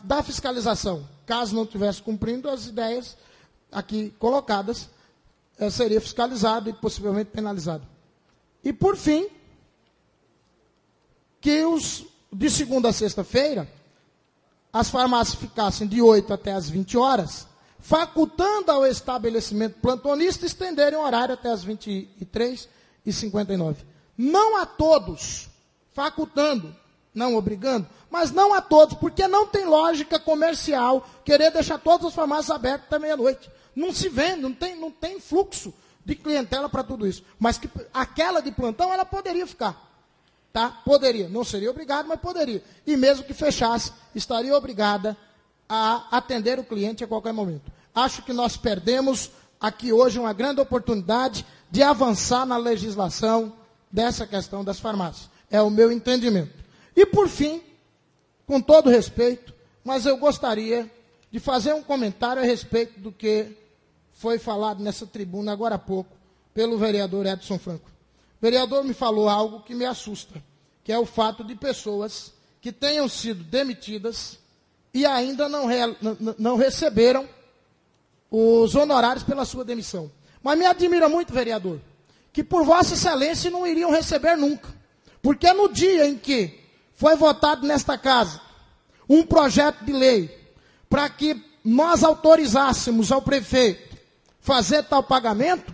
da fiscalização, caso não estivesse cumprindo as ideias aqui colocadas, seria fiscalizado e possivelmente penalizado. E por fim, que de segunda a sexta-feira, as farmácias ficassem de 8 até as 20 horas, facultando ao estabelecimento plantonista estenderem o horário até as 23h59. Não a todos, facultando, não obrigando, mas não a todos, porque não tem lógica comercial querer deixar todas as farmácias abertas até meia-noite. Não se vende, não tem fluxo de clientela para tudo isso. Mas que aquela de plantão, ela poderia ficar. Tá? Poderia. Não seria obrigada, mas poderia. E mesmo que fechasse, estaria obrigada a atender o cliente a qualquer momento. Acho que nós perdemos aqui hoje uma grande oportunidade de avançar na legislação dessa questão das farmácias. É o meu entendimento. E por fim, com todo respeito, mas eu gostaria de fazer um comentário a respeito do que foi falado nessa tribuna agora há pouco pelo vereador Edson Franco. O vereador me falou algo que me assusta, que é o fato de pessoas que tenham sido demitidas e ainda não receberam os honorários pela sua demissão. Mas me admira muito, vereador, que por Vossa Excelência não iriam receber nunca. Porque no dia em que foi votado nesta casa um projeto de lei para que nós autorizássemos ao prefeito fazer tal pagamento,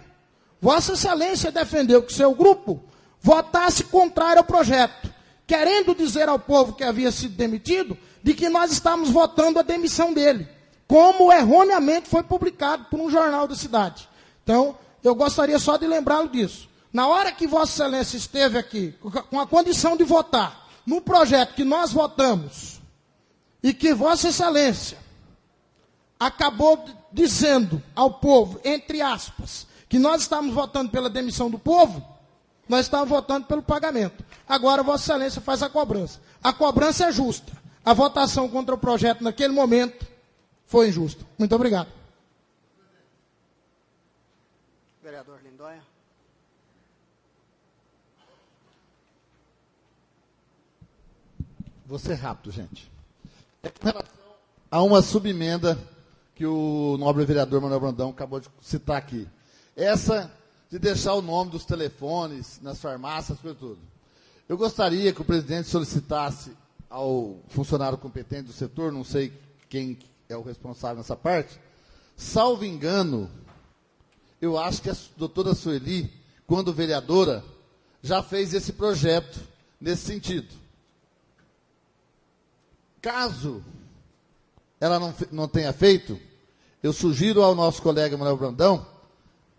Vossa Excelência defendeu que seu grupo votasse contrário ao projeto, querendo dizer ao povo que havia sido demitido, de que nós estávamos votando a demissão dele, como erroneamente foi publicado por um jornal da cidade. Então, eu gostaria só de lembrá-lo disso. Na hora que Vossa Excelência esteve aqui, com a condição de votar no projeto que nós votamos, e que Vossa Excelência acabou dizendo ao povo, entre aspas, que nós estávamos votando pela demissão do povo, nós estávamos votando pelo pagamento. Agora Vossa Excelência faz a cobrança. A cobrança é justa. A votação contra o projeto naquele momento foi injusta. Muito obrigado. Vereador Lindóia. Vou ser rápido, gente. Com relação a uma subemenda que o nobre vereador Manuel Brandão acabou de citar aqui. Essa de deixar o nome dos telefones nas farmácias, coisa tudo. Eu gostaria que o presidente solicitasse ao funcionário competente do setor, não sei quem é o responsável nessa parte, salvo engano, eu acho que a doutora Sueli, quando vereadora, já fez esse projeto nesse sentido. Caso ela não tenha feito, eu sugiro ao nosso colega Manuel Brandão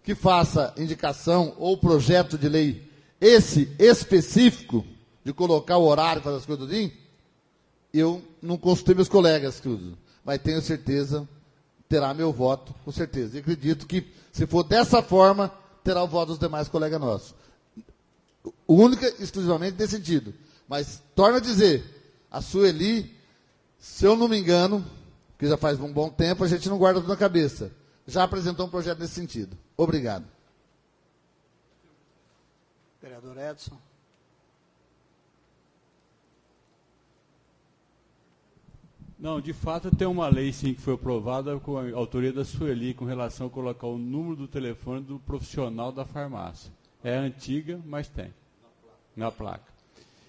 que faça indicação ou projeto de lei esse específico de colocar o horário para as coisas tudinho. Eu não consultei meus colegas tudo, mas tenho certeza, terá meu voto, com certeza. E acredito que, se for dessa forma, terá o voto dos demais colegas nossos. Única, exclusivamente nesse sentido. Mas, torno a dizer, a Sueli, se eu não me engano, que já faz um bom tempo, a gente não guarda tudo na cabeça. Já apresentou um projeto nesse sentido. Obrigado. Vereador Edson. Não, de fato tem uma lei sim que foi aprovada com a autoria da Sueli com relação a colocar o número do telefone do profissional da farmácia. É antiga, mas tem. Na placa.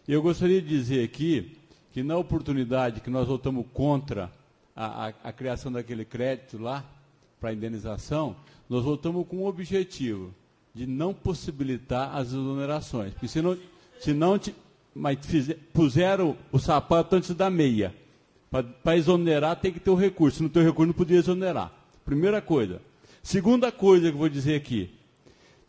E eu gostaria de dizer aqui que na oportunidade que nós votamos contra a criação daquele crédito lá, para indenização, nós votamos com o objetivo de não possibilitar as exonerações. Porque puseram o sapato antes da meia. Para exonerar tem que ter o recurso. Se não tem o recurso, não podia exonerar. Primeira coisa. Segunda coisa que eu vou dizer aqui.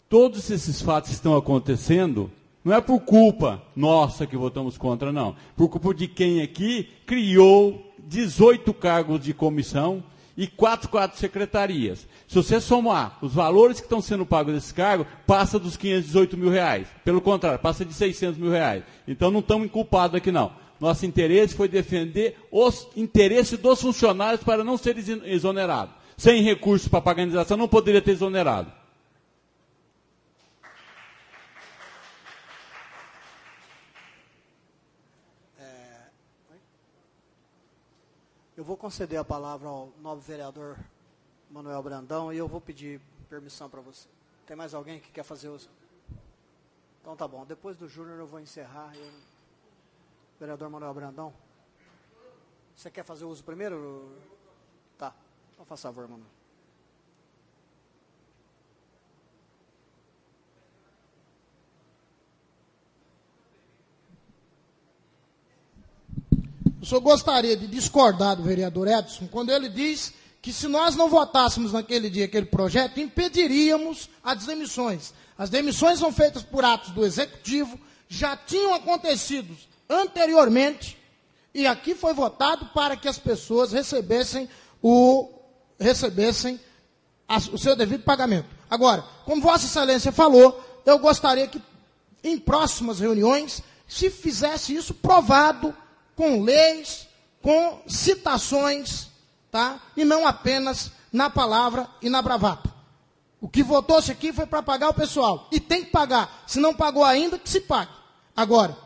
Todos esses fatos que estão acontecendo, não é por culpa nossa que votamos contra, não. Por culpa de quem aqui criou 18 cargos de comissão e 4 secretarias. Se você somar os valores que estão sendo pagos desses cargos, passa dos 518 mil reais. Pelo contrário, passa de 600 mil reais. Então não estamos inculpados aqui, não. Nosso interesse foi defender os interesses dos funcionários para não serem exonerados. Sem recursos para pagar a indenização, não poderia ter exonerado. Eu vou conceder a palavra ao novo vereador Manuel Brandão e eu vou pedir permissão para você. Tem mais alguém que quer fazer uso? Então tá bom. Depois do Júnior eu vou encerrar. Vereador Manuel Brandão. Você quer fazer o uso primeiro? Tá. Então, faça favor, mano. O senhor gostaria de discordar do vereador Edson quando ele diz que se nós não votássemos naquele dia aquele projeto, impediríamos as demissões. As demissões são feitas por atos do Executivo, já tinham acontecido anteriormente, e aqui foi votado para que as pessoas recebessem o seu devido pagamento. Agora, como Vossa Excelência falou, eu gostaria que em próximas reuniões se fizesse isso provado com leis, com citações, tá? E não apenas na palavra e na bravata. O que votou-se aqui foi para pagar o pessoal. E tem que pagar. Se não pagou ainda, que se pague. Agora,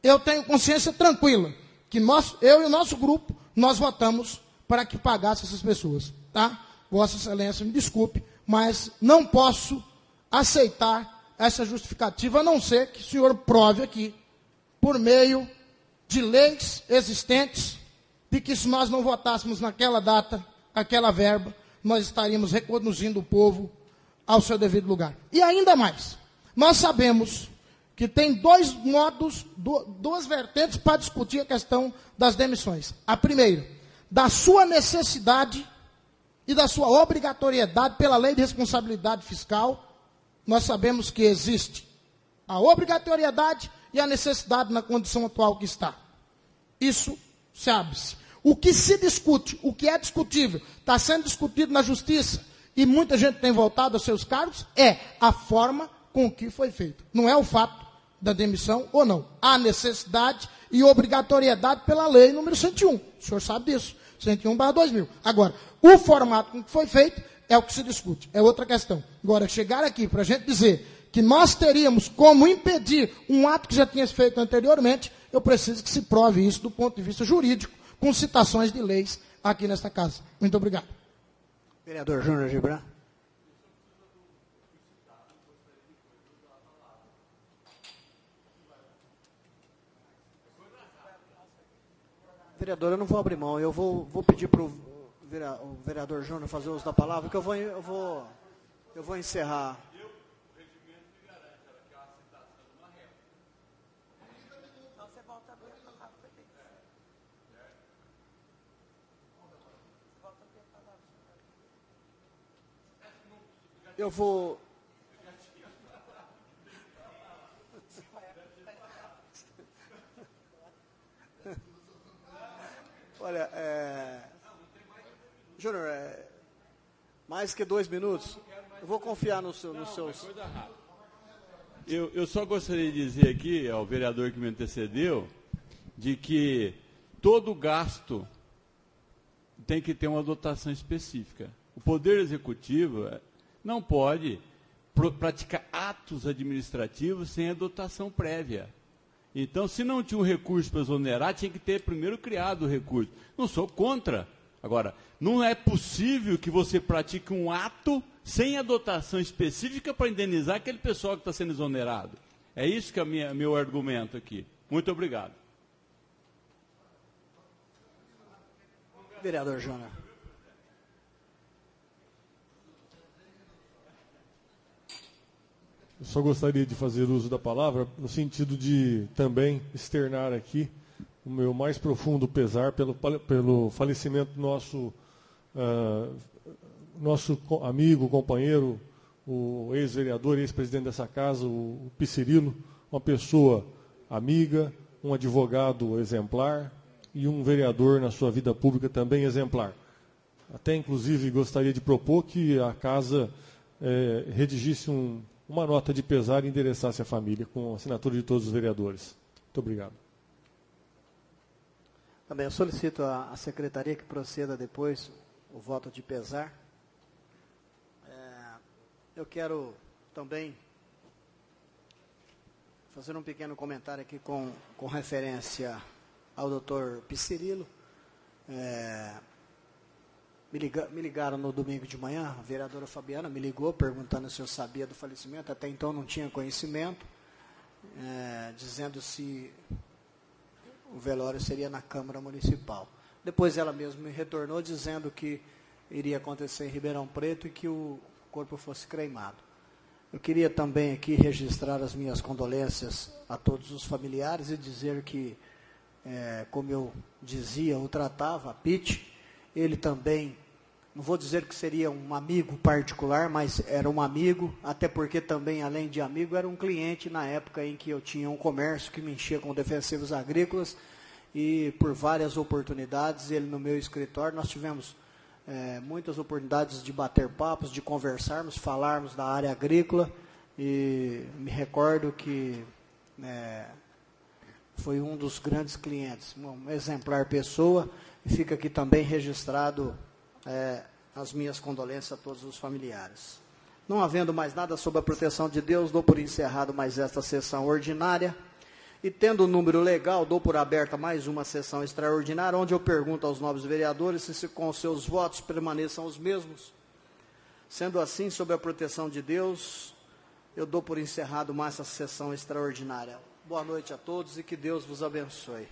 eu tenho consciência tranquila que eu e o nosso grupo, nós votamos para que pagasse essas pessoas. Tá? Vossa Excelência, me desculpe, mas não posso aceitar essa justificativa, a não ser que o senhor prove aqui, por meio de leis existentes, de que se nós não votássemos naquela data, aquela verba, nós estaríamos reconduzindo o povo ao seu devido lugar. E ainda mais, nós sabemos que tem dois modos, duas vertentes para discutir a questão das demissões. A primeira, da sua necessidade e da sua obrigatoriedade pela lei de responsabilidade fiscal. Nós sabemos que existe a obrigatoriedade e a necessidade na condição atual que está. Isso sabe-se. O que se discute, o que é discutível, está sendo discutido na justiça, e muita gente tem voltado aos seus cargos, é a forma com que foi feito. Não é o fato da demissão ou não. Há necessidade e obrigatoriedade pela lei número 101. O senhor sabe disso. 101/2000. Agora, o formato com que foi feito é o que se discute. É outra questão. Agora, chegar aqui para a gente dizer que nós teríamos como impedir um ato que já tinha sido feito anteriormente, eu preciso que se prove isso do ponto de vista jurídico, com citações de leis aqui nesta casa. Muito obrigado. Vereador Júnior Gibran. Vereador, eu não vou abrir mão. Eu vou pedir para o vereador Júnior fazer uso da palavra, que eu vou encerrar. Eu vou... Olha, Júnior, mais que 2 minutos, eu vou confiar nos seus... Eu só gostaria de dizer aqui ao vereador que me antecedeu, de que todo gasto tem que ter uma dotação específica. O Poder Executivo não pode praticar atos administrativos sem a dotação prévia. Então, se não tinha um recurso para exonerar, tinha que ter primeiro criado o recurso. Não sou contra. Agora, não é possível que você pratique um ato sem a dotação específica para indenizar aquele pessoal que está sendo exonerado. É isso que é meu argumento aqui. Muito obrigado. Vereador Júnior. Eu só gostaria de fazer uso da palavra no sentido de também externar aqui o meu mais profundo pesar pelo falecimento do nosso amigo, companheiro, o ex-vereador, ex-presidente dessa casa, o Piscirilo, uma pessoa amiga, um advogado exemplar e um vereador na sua vida pública também exemplar. Até, inclusive, gostaria de propor que a casa redigisse uma nota de pesar e endereçasse à família, com a assinatura de todos os vereadores. Muito obrigado. Também eu solicito à secretaria que proceda depois o voto de pesar. Eu quero também fazer um pequeno comentário aqui com referência ao doutor Piscirilo. Me ligaram no domingo de manhã, a vereadora Fabiana me ligou perguntando se eu sabia do falecimento, até então não tinha conhecimento, dizendo se o velório seria na Câmara Municipal. Depois ela mesma me retornou dizendo que iria acontecer em Ribeirão Preto e que o corpo fosse cremado. Eu queria também aqui registrar as minhas condolências a todos os familiares e dizer que, como eu dizia, o tratava, Pete, ele também, não vou dizer que seria um amigo particular, mas era um amigo, até porque também, além de amigo, era um cliente na época em que eu tinha um comércio que me enchia com defensivos agrícolas, e por várias oportunidades, ele no meu escritório, nós tivemos muitas oportunidades de bater papos, de conversarmos, falarmos da área agrícola, e me recordo que foi um dos grandes clientes, um exemplar pessoa, e fica aqui também registrado as minhas condolências a todos os familiares. Não havendo mais nada sobre a proteção de Deus, dou por encerrado mais esta sessão ordinária. E tendo o número legal, dou por aberta mais uma sessão extraordinária, onde eu pergunto aos nobres vereadores se com seus votos permaneçam os mesmos. Sendo assim, sob a proteção de Deus, eu dou por encerrado mais essa sessão extraordinária. Boa noite a todos e que Deus vos abençoe.